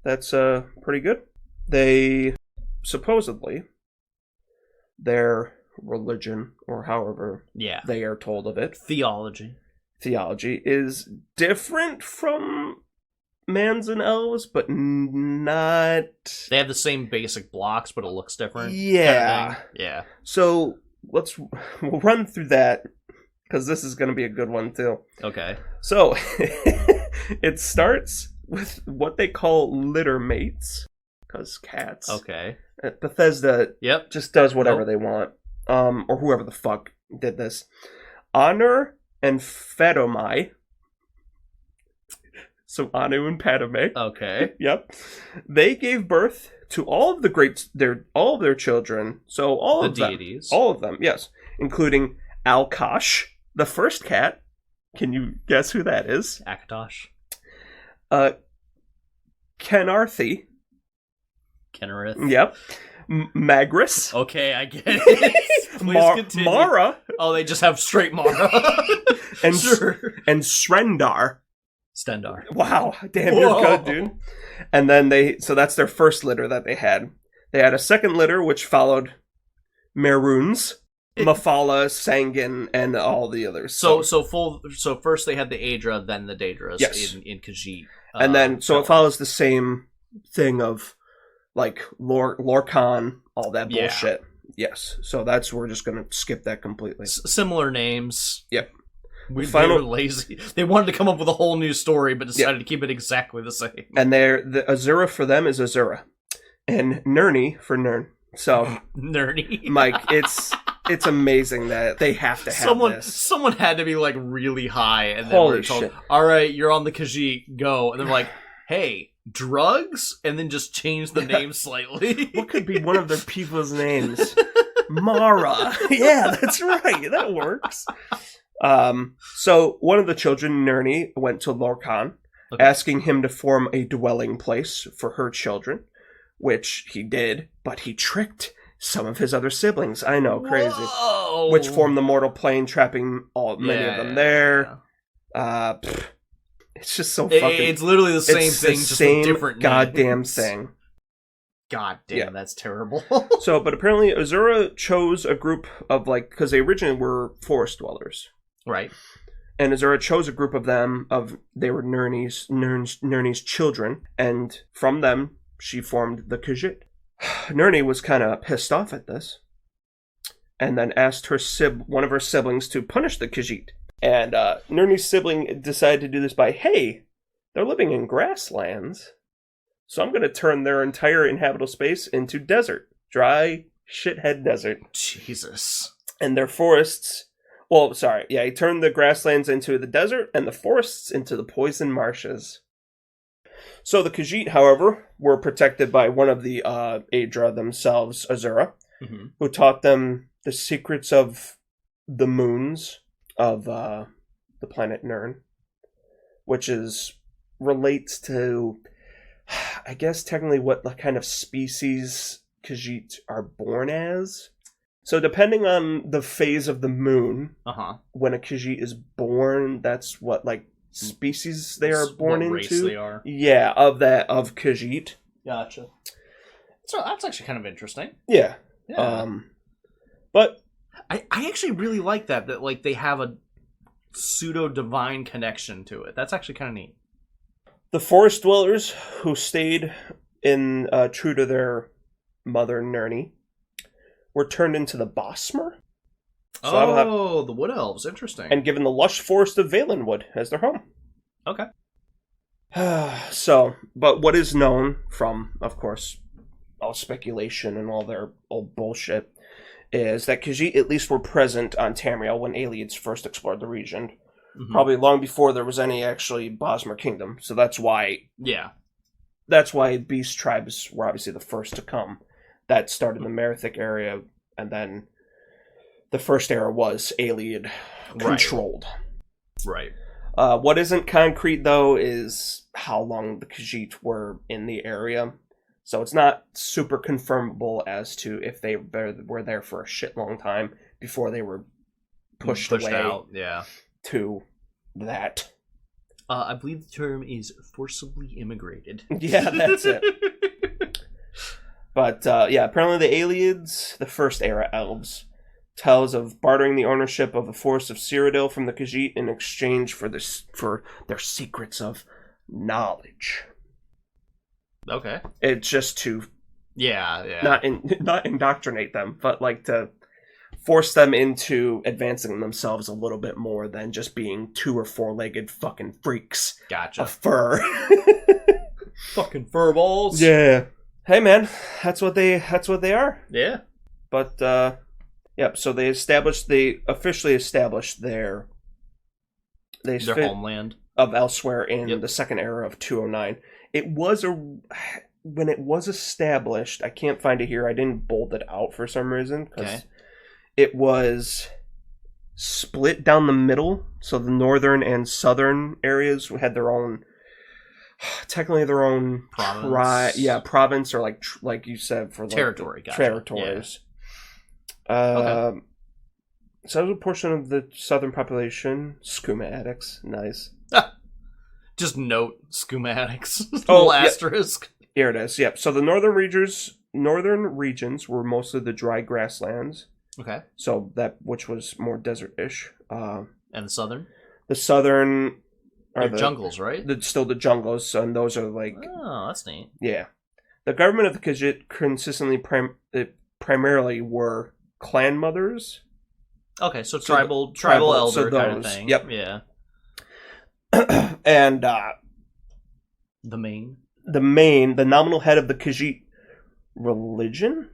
that's pretty good. They supposedly their religion, or however they are told of it, Theology is different from mans and elves, but not. They have the same basic blocks, but it looks different. Yeah, kind of thing. Yeah. So we'll run through that because this is going to be a good one too. Okay. So it starts with what they call litter mates, because cats. Okay. Bethesda Yep. just does whatever they want, or whoever the fuck did this. Honor and Fedomai. So Anu and Padme. Okay. Yep. They gave birth to all of all of their children. So all The of them. deities. All of them, yes. Including Alkosh, the first cat. Can you guess who that is? Akatosh. Kenarthi. Kennerith. Yep. Magris. Okay, I get it. Please continue. Mara. Oh, they just have straight Mara. And sure. and Srendar. Stendar. Wow, damn, you're good, dude. And then so that's their first litter that they had. They had a second litter, which followed Meruns, Mafala, Sangin, and all the others. So first they had the Aedra, then the Daedras in Khajiit. And then, it follows the same thing of, like, Lorcan, all that bullshit. Yes. So we're just going to skip that completely. Similar names. Yep. They were lazy. They wanted to come up with a whole new story, but decided to keep it exactly the same. And the Azura for them is Azura. And Nerni for Nern. So, Nerdy. Mike, it's It's amazing that they have to have this. Someone had to be like really high, and then Holy we're told, shit. "All right, you're on the Khajiit, go." And they're like, "Hey, drugs," and then just change the name slightly. What could be one of their people's names? Mara. Yeah, that's right. That works. So one of the children, Nirni, went to Lorcan, asking him to form a dwelling place for her children, which he did, but he tricked some of his other siblings. I know, crazy. Whoa. Which formed the mortal plane, trapping many of them there. It's just so fucking... It's literally the same thing, just with different goddamn names. thing. God damn, that's terrible. So, but apparently Azura chose a group of, like, because they originally were forest dwellers. Right. And Azura chose a group of them, they were Nirni's children, and from them, she formed the Khajiit. Nirni was kind of pissed off at this, and then asked one of her siblings to punish the Khajiit. And Nirni's sibling decided to do this by, hey, they're living in grasslands, so I'm going to turn their entire inhabitable space into desert. Dry, shithead desert. Jesus. And their forests... Well, sorry. Yeah, he turned the grasslands into the desert and the forests into the poison marshes. So the Khajiit, however, were protected by one of the Aedra themselves, Azura, who taught them the secrets of the moons of the planet Nirn, which relates to, I guess, technically what kind of species Khajiit are born as. So depending on the phase of the moon, when a Khajiit is born, that's what, like, species they are born into. Race they are. Yeah, of Khajiit. Gotcha. So that's actually kind of interesting. Yeah. But I actually really like that like they have a pseudo divine connection to it. That's actually kind of neat. The forest dwellers who stayed in true to their mother Nirni were turned into the Bosmer. So the Wood Elves, interesting. And given the lush forest of Valenwood as their home. Okay. So, but what is known from, of course, all speculation and all their old bullshit, is that Khajiit at least were present on Tamriel when Ayleids first explored the region. Probably long before there was any actually Bosmer kingdom. So that's why... Yeah. That's why Beast tribes were obviously the first to come. That started the Merithic area, and then the first era was Ayleid controlled. Right. What isn't concrete, though, is how long the Khajiit were in the area. So it's not super confirmable as to if they were there for a shit long time before they were pushed away out. To that. I believe the term is forcibly immigrated. Yeah, that's it. But, apparently the Ayleids, the first era elves, tells of bartering the ownership of the forest of Cyrodiil from the Khajiit in exchange for their secrets of knowledge. Okay. It's just to... Not indoctrinate them, but, like, to force them into advancing themselves a little bit more than just being 2 or 4-legged fucking freaks. Gotcha. Of fur. Fucking fur balls. Yeah. Hey man, that's what they are. Yeah. But so they officially established their homeland of elsewhere in the second era of 209. When it was established, I can't find it here. I didn't bold it out for some reason because it was split down the middle. So the northern and southern areas had their own. Technically, their own province. Province, or like you said, for like territory. Gotcha. Territories. Yeah. So that was a portion of the southern population. Skooma addicts, nice. Just note skooma addicts. Little asterisk. Here it is. Yep. So the northern regions were mostly the dry grasslands. Okay. So that which was more desert-ish. And the southern. The southern. They're jungles, right? Still the jungles, and those are like... Oh, that's neat. Yeah. The government of the Khajiit consistently primarily were clan mothers. Okay, so tribal elder so kind of thing. Yep. Yeah. And the nominal head of the Khajiit religion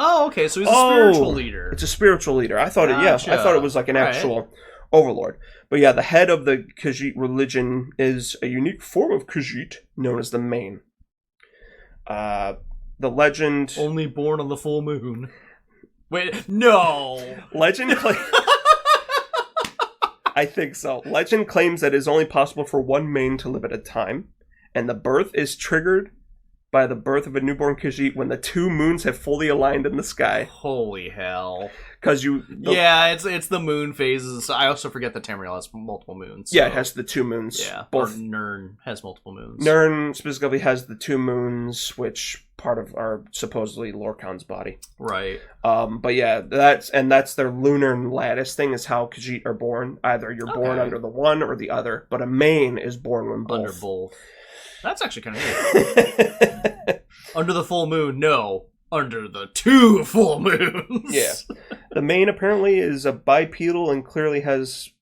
Oh, okay, so he's a spiritual leader. It's a spiritual leader. I thought Gotcha. I thought it was like an actual overlord. But yeah, the head of the Khajiit religion is a unique form of Khajiit known as the Main. The legend... Only born on the full moon. Wait, no! Legend claims... I think so. Legend claims that it is only possible for one Main to live at a time, and the birth is triggered by the birth of a newborn Khajiit when the 2 moons have fully aligned in the sky. Holy hell. Because Yeah, it's the moon phases. I also forget that Tamriel has multiple moons. Yeah, it has the 2 moons. Yeah, both. Nirn has multiple moons. Nirn specifically has the 2 moons, which part of are supposedly Lorkhan's body. Right. But yeah, that's their lunar lattice thing is how Khajiit are born. Either you're born under the one or the other, but a Main is born when both. Under both. That's actually kind of neat. Under the full moon, no. Under the 2 full moons. Yeah. The Main apparently is a bipedal and clearly is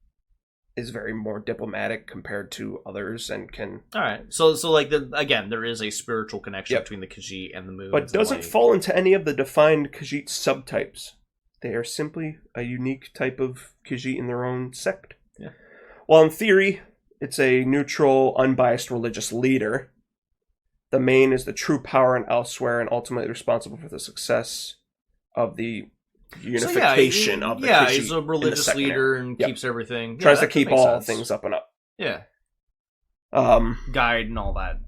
very more diplomatic compared to others and can... Alright, so like, again, there is a spiritual connection between the Khajiit and the moon. But doesn't fall into any of the defined Khajiit subtypes. They are simply a unique type of Khajiit in their own sect. Yeah. While in theory, it's a neutral, unbiased religious leader, the Main is the true power and elsewhere and ultimately responsible for the success of the unification of the Khajiit. Yeah, he's a religious leader and keeps everything. Tries to keep all things up and up. Yeah. Guide and all that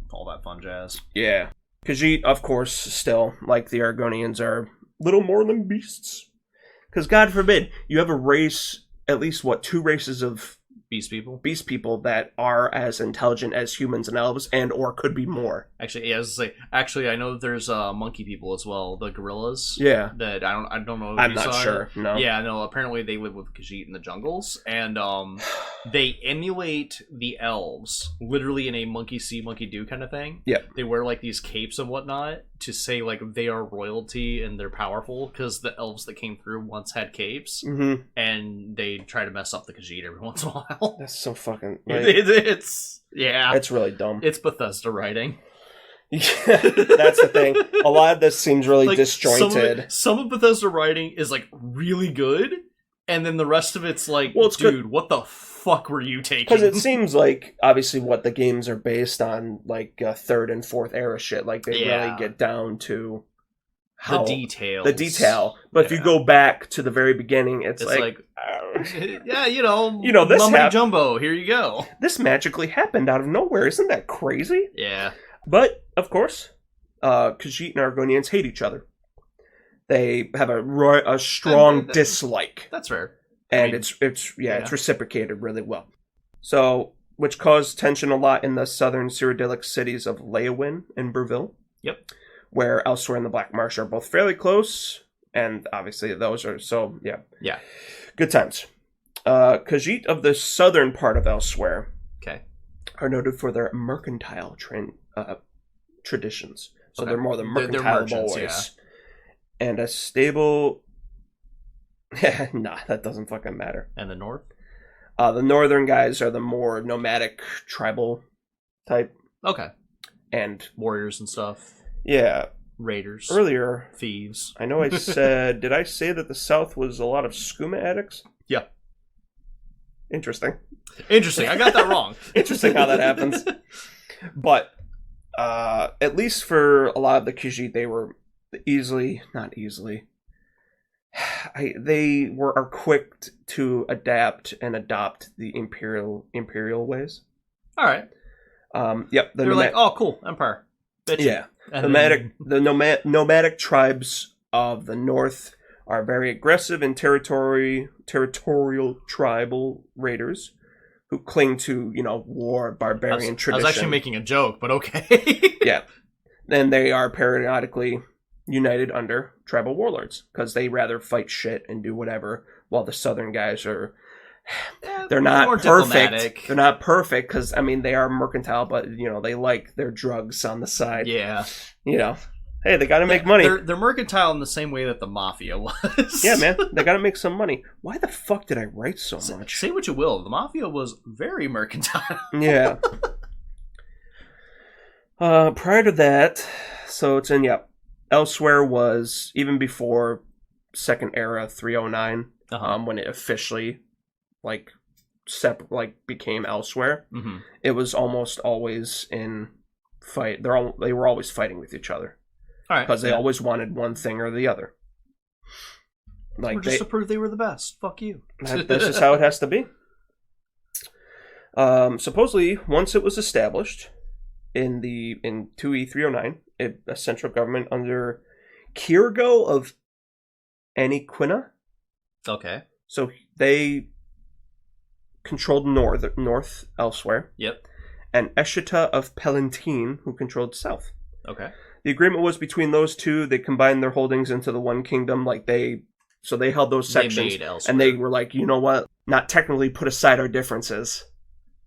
fun jazz. Yeah. Khajiit, of course, still, like the Argonians, are little more than beasts. Because God forbid, you have a race, at least, 2 races of Beast people that are as intelligent as humans and elves, and or could be more. Actually, yeah, I know that there's monkey people as well, the gorillas. Yeah. That I don't know. If I'm not sure. No. Yeah, no. Apparently, they live with Khajiit in the jungles, and they emulate the elves, literally in a monkey see, monkey do kind of thing. Yeah. They wear like these capes and whatnot to say like they are royalty and they're powerful because the elves that came through once had capes, and they try to mess up the Khajiit every once in a while. That's so fucking... It's really dumb. It's Bethesda writing. Yeah, that's the thing. A lot of this seems really disjointed. Some of Bethesda writing is like really good, and then the rest of it's like, well, it's dude, what the fuck were you taking? Because it seems like obviously what the games are based on, like 3rd and 4th era shit. Like they really get down to the detail. But if you go back to the very beginning, it's like yeah, this mummy jumbo, here you go. This magically happened out of nowhere. Isn't that crazy? Yeah. But, of course, Khajiit and Argonians hate each other. They have a strong dislike. That's fair. And it's reciprocated really well. So, which caused tension a lot in the southern Cyrodiilic cities of Leyawiin and Bruville. Yep. Where elsewhere in the Black Marsh are both fairly close. And obviously those are, so, yeah. Yeah. Good times. Khajiit of the southern part of Elsewhere are noted for their mercantile traditions. So they're more the mercantile boys. Yeah. And a stable... Nah, that doesn't fucking matter. And the north? The northern guys are the more nomadic, tribal type. Okay. And... warriors and stuff. Yeah. Raiders. Earlier. Thieves. I know I said... did I say that the south was a lot of skooma addicts? Yeah. Interesting. I got that wrong. Interesting how that happens. But at least for a lot of the Khajiit, they were they are quick to adapt and adopt the imperial ways. All right. Yep. They're like, oh, cool, empire. Bitch. Yeah. The nomadic tribes of the north are very aggressive and territorial tribal raiders who cling to, war, barbarian tradition. I was actually making a joke, but okay. Yeah. Then they are periodically united under tribal warlords because they rather fight shit and do whatever, while the southern guys are... they're not perfect. Diplomatic. They're not perfect because, they are mercantile, but, they like their drugs on the side. Yeah. Hey, they got to make money. They're mercantile in the same way that the mafia was. Yeah, man. They got to make some money. Why the fuck did I write so much? Say what you will. The mafia was very mercantile. Yeah. Prior to that, so it's in, Elsewhere was even before Second Era 309, when it officially became Elsewhere. Mm-hmm. It was almost always in fight. They were always fighting with each other because they always wanted one thing or the other. Or just to prove they were the best. Fuck you. That's just how it has to be. Supposedly, once it was established in 2E309, a central government under Kirgo of Aniquina. Okay. So they controlled north Elsewhere. Yep. And Eshita of Palantine, who controlled south. Okay. The agreement was between those two. They combined their holdings into the one kingdom. So they held those sections, and they were like, you know what? Not technically put aside our differences,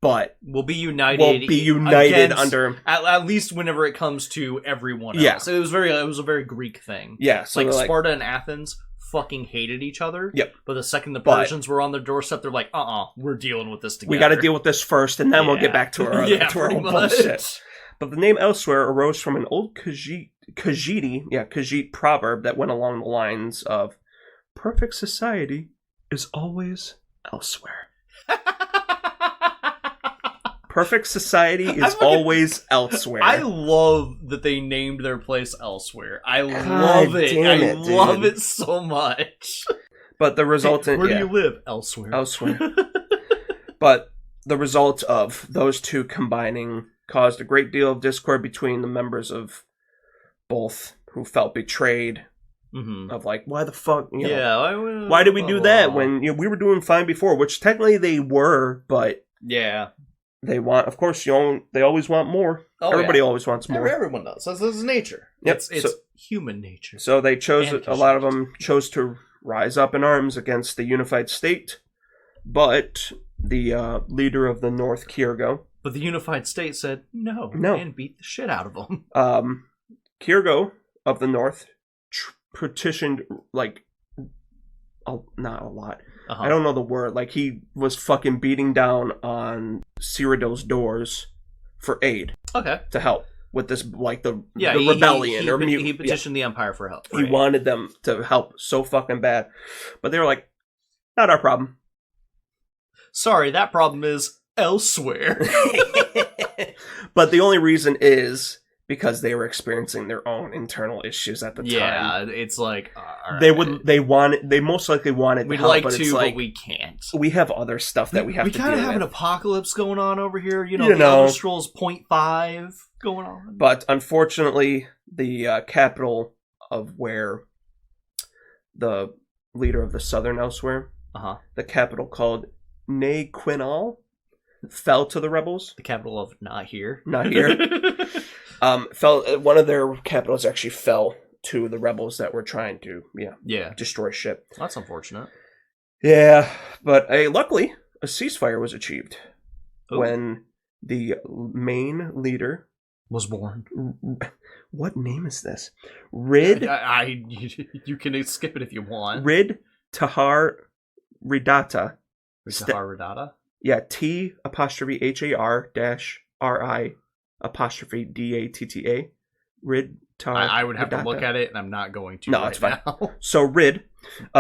but we'll be united under at least whenever it comes to everyone else. Yeah. It was a very Greek thing. Yeah, so Sparta and Athens fucking hated each other. Yep. But the second the Persians were on their doorstep, they're like, we're dealing with this together. We got to deal with this first, and then we'll get back to our own bullshit. But the name Elsewhere arose from an old Khajiit proverb that went along the lines of, perfect society is always elsewhere. Perfect society is always elsewhere. I love that they named their place Elsewhere. I love it. I love it so much. But the resultant... Where do you live? Elsewhere. Elsewhere. But the result of those two combining caused a great deal of discord between the members of both, who felt betrayed. Mm-hmm. Of like, why the fuck? Why did we do that when we were doing fine before? Which technically they were, but they want. Of course, they always want more. Everybody always wants more. Everyone does. This is nature. Yep. It's human nature. So they chose. A lot of them chose to rise up in arms against the unified state, but the leader of the North, Kirgo. But the unified state said no, and beat the shit out of them. Kirgo of the North petitioned not a lot. I don't know the word. He was fucking beating down on Cyrodiil's doors for aid. Okay. To help with this, the rebellion he petitioned the Empire for help. Right? He wanted them to help so fucking bad, but they were like, not our problem. Sorry, that problem is elsewhere. But the only reason is because they were experiencing their own internal issues at the time. Yeah, it's like they most likely wanted we'd help, like but to, it's but we can't. We have other stuff that we have to deal with. We kind of have an apocalypse going on over here. The Elder Scrolls 0.5 going on. But unfortunately, the capital of where the leader of the Southern Elsewhere, the capital called Nequinal, fell to the rebels. The capital of not here. One of their capitals actually fell to the rebels that were trying to destroy shit. That's unfortunate. Yeah, but luckily a ceasefire was achieved when the main leader was born. What name is this? Rid. You can skip it if you want. Rid Tahar Ridata. Tahar Ridata. Yeah, T 'HAR RI 'DATTA. Rid Tahar. I would have to look at it, and I'm not going to. No, right it's fine. Now. So Rid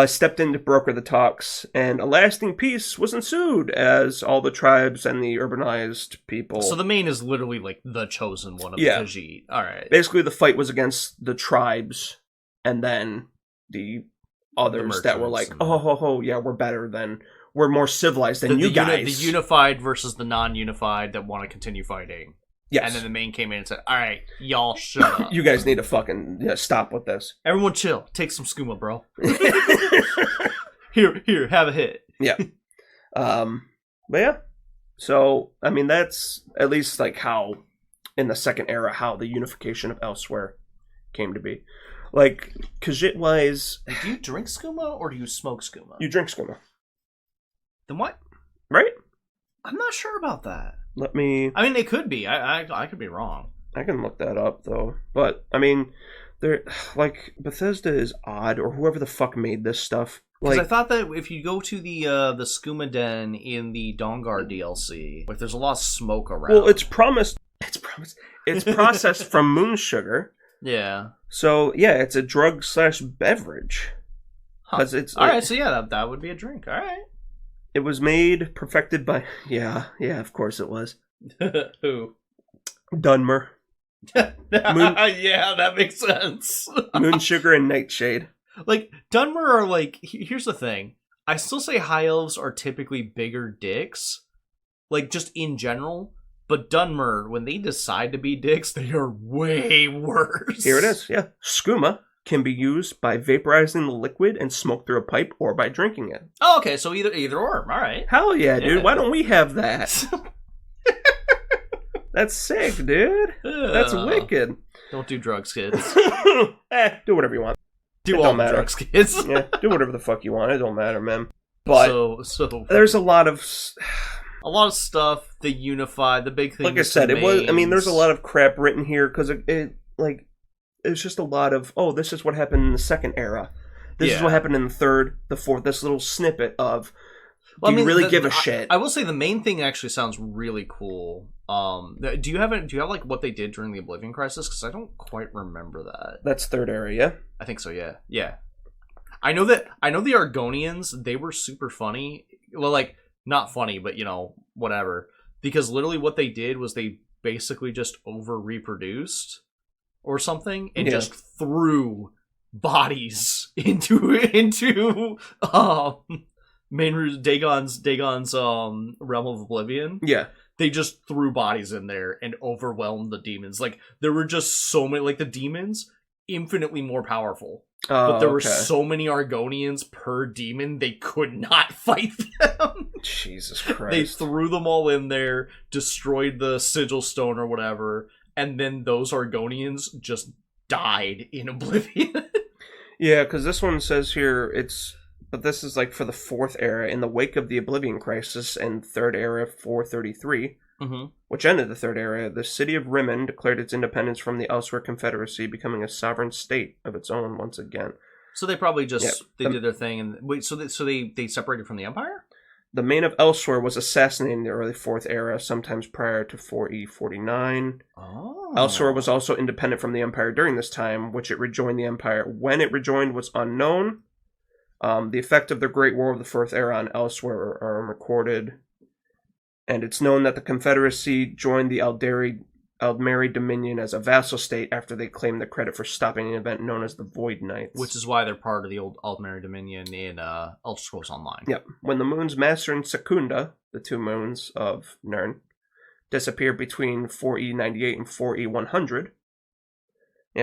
stepped in to broker the talks, and a lasting peace was ensued as all the tribes and the urbanized people. So the main is literally the chosen one of the Khajiit. All right. Basically, the fight was against the tribes, and then the others that were like, we're better than. We're more civilized than you guys. The unified versus the non-unified that want to continue fighting. Yes. And then the main came in and said, all right, y'all shut up. You guys need to fucking stop with this. Everyone chill. Take some skooma, bro. Here, have a hit. Yeah. But yeah. So, I mean, that's at least how, in the Second Era, how the unification of Elsewhere came to be. Khajiit-wise... Do you drink skooma or do you smoke skooma? You drink skooma. Then what? Right? I'm not sure about that. Let me... I mean, it could be. I could be wrong. I can look that up, though. But, I mean, they're... Bethesda is odd, or whoever the fuck made this stuff. Because I thought that if you go to the skooma den in the Dawnguard DLC, there's a lot of smoke around. Well, it's processed from moon sugar. Yeah. So yeah, it's a drug / beverage. Because it's all right. So yeah, that would be a drink. All right. It was made, perfected by of course it was. Who? Dunmer. Yeah, that makes sense. Moon Sugar and Nightshade. Like, Dunmer are like, here's the thing. I still say high elves are typically bigger dicks. Like, just in general. But Dunmer, when they decide to be dicks, they are way worse. Here it is, yeah. Skooma can be used by vaporizing the liquid and smoke through a pipe or by drinking it. Oh, okay, so either or. All right. Hell yeah, dude. Why don't we have that? That's sick, dude. That's wicked. Don't do drugs, kids. Do whatever you want. Do all the drugs, kids. Yeah, do whatever the fuck you want. It don't matter, man. But so there's a lot of stuff. They unify the big thing. Like I said, it was. I mean, there's a lot of crap written here because it's just a lot of this is what happened in the second era. This is what happened in the third, the fourth. This little snippet of. Do you really give a shit? I will say the main thing actually sounds really cool. Do you have like what they did during the Oblivion Crisis? Because I don't quite remember that. That's third era, yeah. I think so. Yeah. I know the Argonians. They were super funny. Well, like not funny, but whatever. Because literally what they did was they basically just over reproduced or something and just threw bodies into Dagon's Realm of Oblivion. Yeah. They just threw bodies in there and overwhelmed the demons. Like, there were just so many, like, the demons, infinitely more powerful. But there were so many Argonians per demon, they could not fight them. Jesus Christ. They threw them all in there, destroyed the sigil stone or whatever, and then those Argonians just died in Oblivion. Yeah, because this one says here, but this is like for the fourth era, in the wake of the Oblivion Crisis and third era 433, which ended the third era, the city of Rimmon declared its independence from the Elsewhere Confederacy, becoming a sovereign state of its own once again. So they probably just did their thing and wait. So they separated from the Empire. The Main of Elsewhere was assassinated in the early fourth era, sometimes prior to 4E49. Oh. Elsewhere was also independent from the Empire during this time, which it rejoined the Empire. When it rejoined was unknown. The effect of the Great War of the Fourth Era on Elsewhere are recorded, and it's known that the Confederacy joined the Aldmeri Dominion as a vassal state after they claimed the credit for stopping an event known as the Void Knights. Which is why they're part of the old Aldmeri Dominion in Elder Scrolls Online. Yep. When the moons Master and Secunda, the two moons of Nirn, disappeared between 4E98 and 4E100,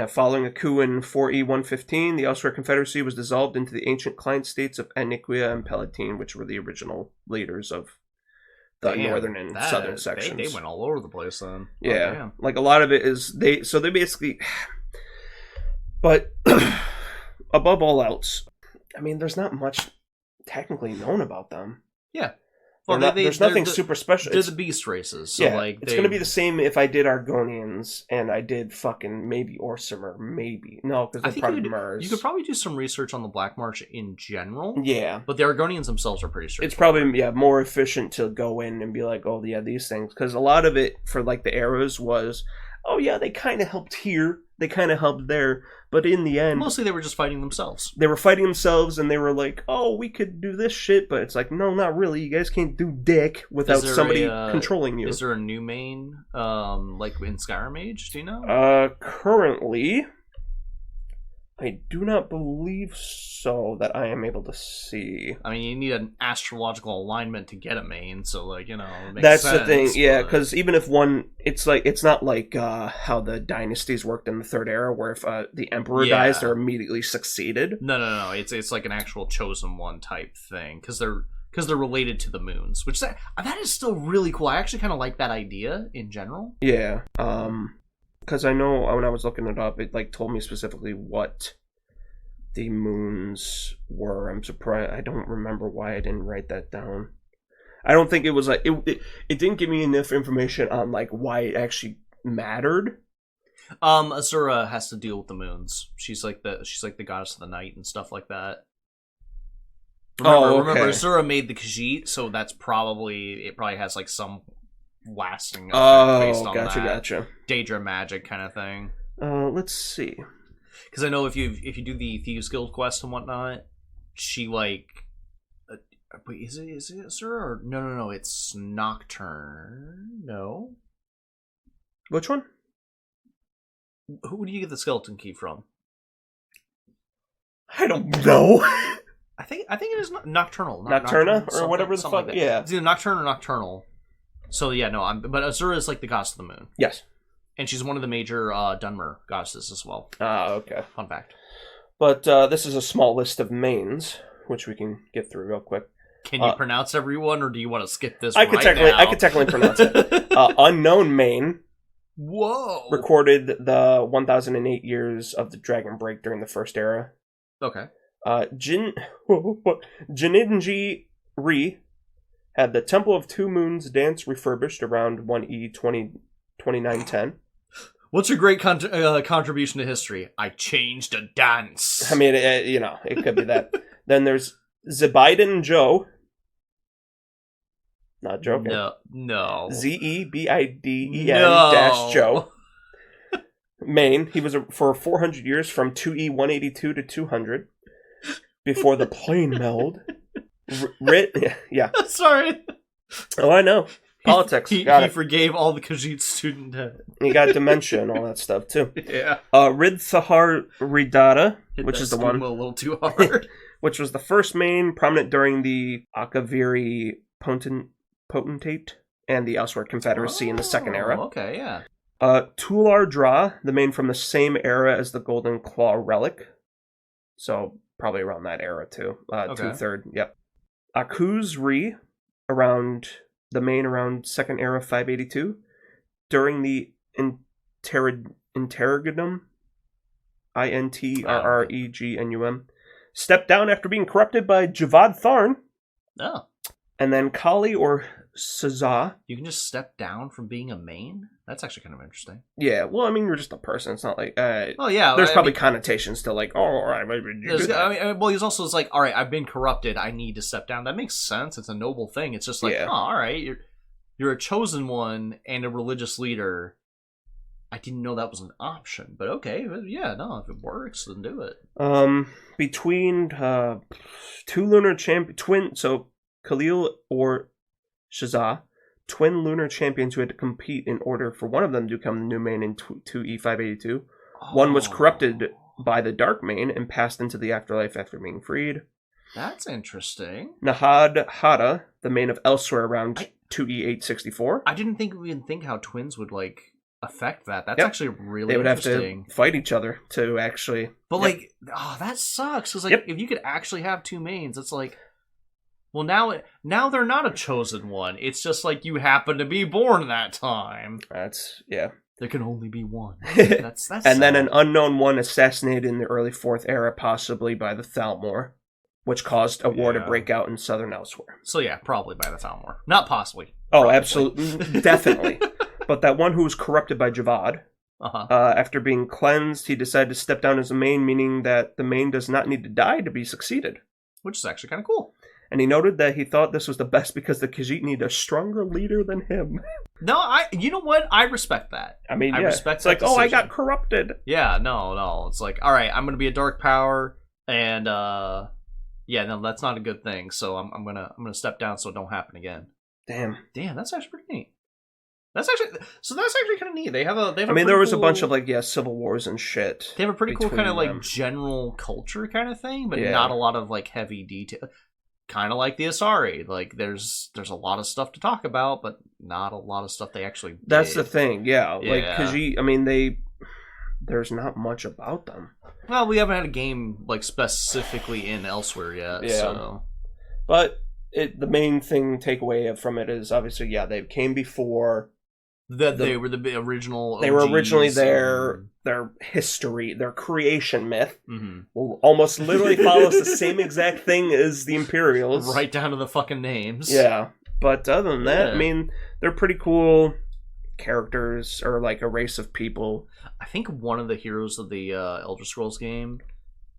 following a coup in 4E115, the Elsewhere Confederacy was dissolved into the ancient client states of Aniquia and Palatine, which were the original leaders of the northern and southern sections. They went all over the place then. Yeah, like a lot of it is they basically. But above all else, I mean, there's not much technically known about them. Yeah. Well, there's nothing super special. They're the beast races. So it's going to be the same if I did Argonians and I did fucking maybe Orsimer. Maybe. No, because they're part of Mars. You could probably do some research on the Black March in general. Yeah. But the Argonians themselves are pretty straightforward. It's probably, more efficient to go in and be like, oh, yeah, these things. Because a lot of it for, like, the eras was, oh, yeah, they kind of helped here. They kind of helped there. But in the end... Mostly they were just fighting themselves. They were fighting themselves, and they were like, oh, we could do this shit. But it's like, no, not really. You guys can't do dick without somebody controlling you. Is there a new main, like in Skyrim Age? Do you know? Currently... I do not believe so that I am able to see. I mean, you need an astrological alignment to get a main, so it makes That's sense, the thing, yeah, because even if one, it's not like how the dynasties worked in the third era, where if the emperor dies, they're immediately succeeded. No. It's like an actual chosen one type thing, because they're related to the moons, which that is still really cool. I actually kind of like that idea in general. Yeah, because I know when I was looking it up, it told me specifically what the moons were. I'm surprised. I don't remember why I didn't write that down. I don't think it was it didn't give me enough information on why it actually mattered. Azura has to deal with the moons. She's like the goddess of the night and stuff like that. Remember, Azura made the Khajiit, so it probably has some lasting effect based on that. Gotcha. Daedra magic kind of thing. Let's see. Because I know if you do the Thieves Guild quest and whatnot, she like. Wait, is it Azura or no? It's Nocturne. No. Which one? Who do you get the skeleton key from? I don't know. I think it is Nocturnal. Nocturna or whatever the fuck. Like yeah, it's either Nocturne or Nocturnal. So yeah, no, but Azura is like the goddess of the moon. Yes, and she's one of the major Dunmer goddesses as well. Ah, okay. Fun fact. But this is a small list of mains, which we can get through real quick. Can you pronounce everyone, or do you want to skip this? I could technically pronounce it. Unknown main. Whoa. Recorded the 1008 years of the Dragon Break during the First Era. Okay. Jininji Ri had the Temple of Two Moons dance refurbished around 1E 2910. What's your great contribution to history? I changed a dance. I mean, it could be that. Then there's Zebiden Joe. Not joking. No. Zebiden dash Joe. Main. He was for 400 years from 2E 182 to 200 before the plane meld. Yeah. Sorry. Oh, I know. Politics. He forgave all the Khajiit student debt. He got dementia and all that stuff too. Yeah. Rid Thahar Ridata, which is the one a little too hard. Which was the first main prominent during the Akaviri Potentate and the Elsewhere Confederacy in the Second Era. Okay, yeah. Tular Dra, the main from the same era as the Golden Claw Relic. So probably around that era too. Okay. 2/3, yep. Akuz Ri, around the main around Second Era 582. During the Interregnum, Intrregnum, stepped down after being corrupted by Javad Tharn. Oh. And then Kali or Saza. You can just step down from being a main? That's actually kind of interesting. Yeah, well, I mean, you're just a person. It's not like... oh, yeah. There's probably connotations to like, oh, all right, maybe you do that. Well, he's also like, all right, I've been corrupted. I need to step down. That makes sense. It's a noble thing. It's just like, oh, all right, you're a chosen one and a religious leader. I didn't know that was an option, but okay, yeah, no, if it works, then do it. Between two lunar so Khalil or Shazah, twin lunar champions who had to compete in order for one of them to become the new main in 2E582. One was corrupted by the Dark Main and passed into the afterlife after being freed. That's interesting. Nahad Hada, the main of Elsewhere around 2E864. I didn't even think how twins would like affect that. That's actually really they would interesting. have to fight each other to actually. But like, that sucks. Because like, if you could actually have two mains, it's like, well, now they're not a chosen one. It's just like you happen to be born that time. That's There can only be one. That's and sad. then an unknown one assassinated in the early Fourth Era, possibly by the Thalmor, which caused a war to break out in southern Elsewhere. So yeah, probably by the Thalmor. Not possibly. Oh, probably. absolutely, definitely. But that one who was corrupted by Javad, after being cleansed, he decided to step down as a main, meaning that the main does not need to die to be succeeded. Which is actually kind of cool. And he noted that he thought this was the best because the Khajiit need a stronger leader than him. No, you know what? I respect that. I mean, I respect it's that like, decision. I got corrupted. Yeah, no. It's like, all right, I'm going to be a dark power, and that's not a good thing. So I'm gonna step down so it don't happen again. Damn, that's actually pretty neat. That's actually kind of neat. They have a. I mean, there was a bunch of civil wars and shit. They have a pretty cool kind of like general culture kind of thing, but not a lot of like heavy detail. Kind of like the Asari. Like there's a lot of stuff to talk about, but not a lot of stuff they actually did. That's the thing, yeah. Like Khajiit, I mean, there's not much about them. Well, we haven't had a game like specifically in Elsewhere yet. Yeah. So. But the main takeaway from it is obviously, they came before. They were the original OGs. They were originally their history, their creation myth. Mm-hmm. Almost literally follows the same exact thing as the Imperials. Right down to the fucking names. Yeah. But other than that, I mean, they're pretty cool characters, or like a race of people. I think one of the heroes of the Elder Scrolls game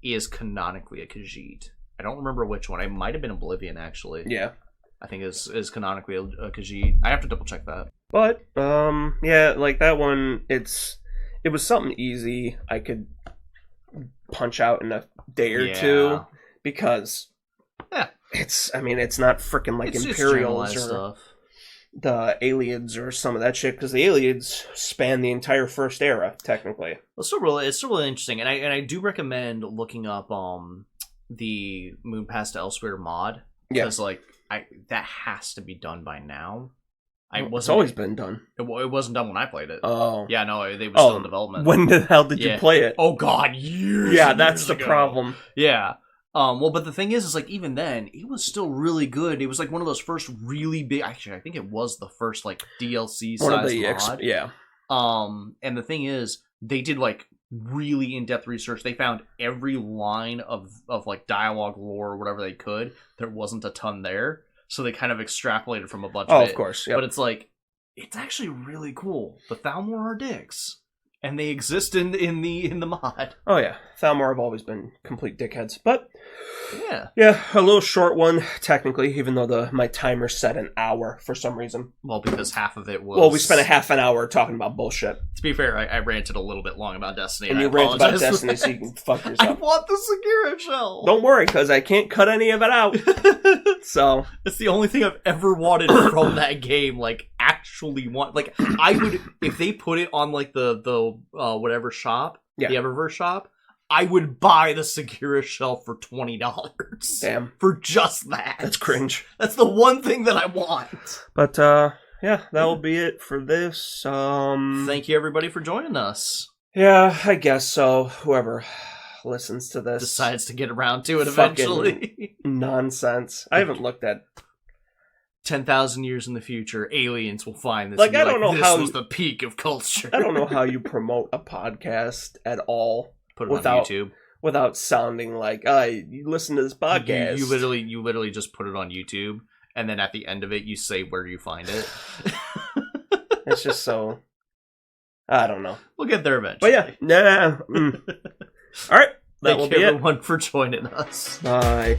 is canonically a Khajiit. I don't remember which one. It might have been Oblivion, actually. Yeah. I think is canonically a Khajiit. I have to double check that. But like that one, it was something easy. I could punch out in a day or two, because it's not freaking like it's Imperials or stuff. The aliens or some of that shit, because the aliens span the entire first era technically. Well, it's still really interesting, and I do recommend looking up the Moon Pass to Elsewhere mod, because that has to be done by now. It's always been done. It wasn't done when I played it. Oh. Yeah, no, they were still in development. When the hell did you play it? Oh, God, years. Yeah, that's the problem. Yeah. Well, but the thing is like, even then, it was still really good. It was like one of those first really big... Actually, I think it was the first, like, DLC-sized mod. Yeah. And the thing is, they did, like, really in-depth research. They found every line of like, dialogue lore or whatever they could. There wasn't a ton there. So they kind of extrapolated from a bunch of it. Oh, of course, yep. But it's like, it's actually really cool. The Thalmor are dicks. And they exist in the mod. Oh yeah, Thalmor have always been complete dickheads. But yeah, a little short one technically, even though my timer set an hour for some reason. Well, because half of it was. Well, we spent a half an hour talking about bullshit. To be fair, I ranted a little bit long about Destiny, and you ranted about Destiny, so you can fuck yourself. I want the Segura shell. Don't worry, because I can't cut any of it out. So it's the only thing I've ever wanted from that game. Like, actually want, like, I would, if they put it on like the whatever shop, the Eververse shop, I would buy the Segura shell for $20. Damn, for just that. That's cringe. That's the one thing that I want. But that will be it for this. Thank you everybody for joining us. Yeah, I guess so. Whoever listens to this decides to get around to it eventually. Nonsense. I haven't looked at 10,000 years in the future, aliens will find this. Like, I don't know this how was the peak of culture. I don't know how you promote a podcast at all. Put it on YouTube without sounding like, you listen to this podcast. You literally just put it on YouTube, and then at the end of it, you say where you find it. It's just so. I don't know. We'll get there eventually. But yeah, all right. That will be it. Thank you everyone for joining us. Bye.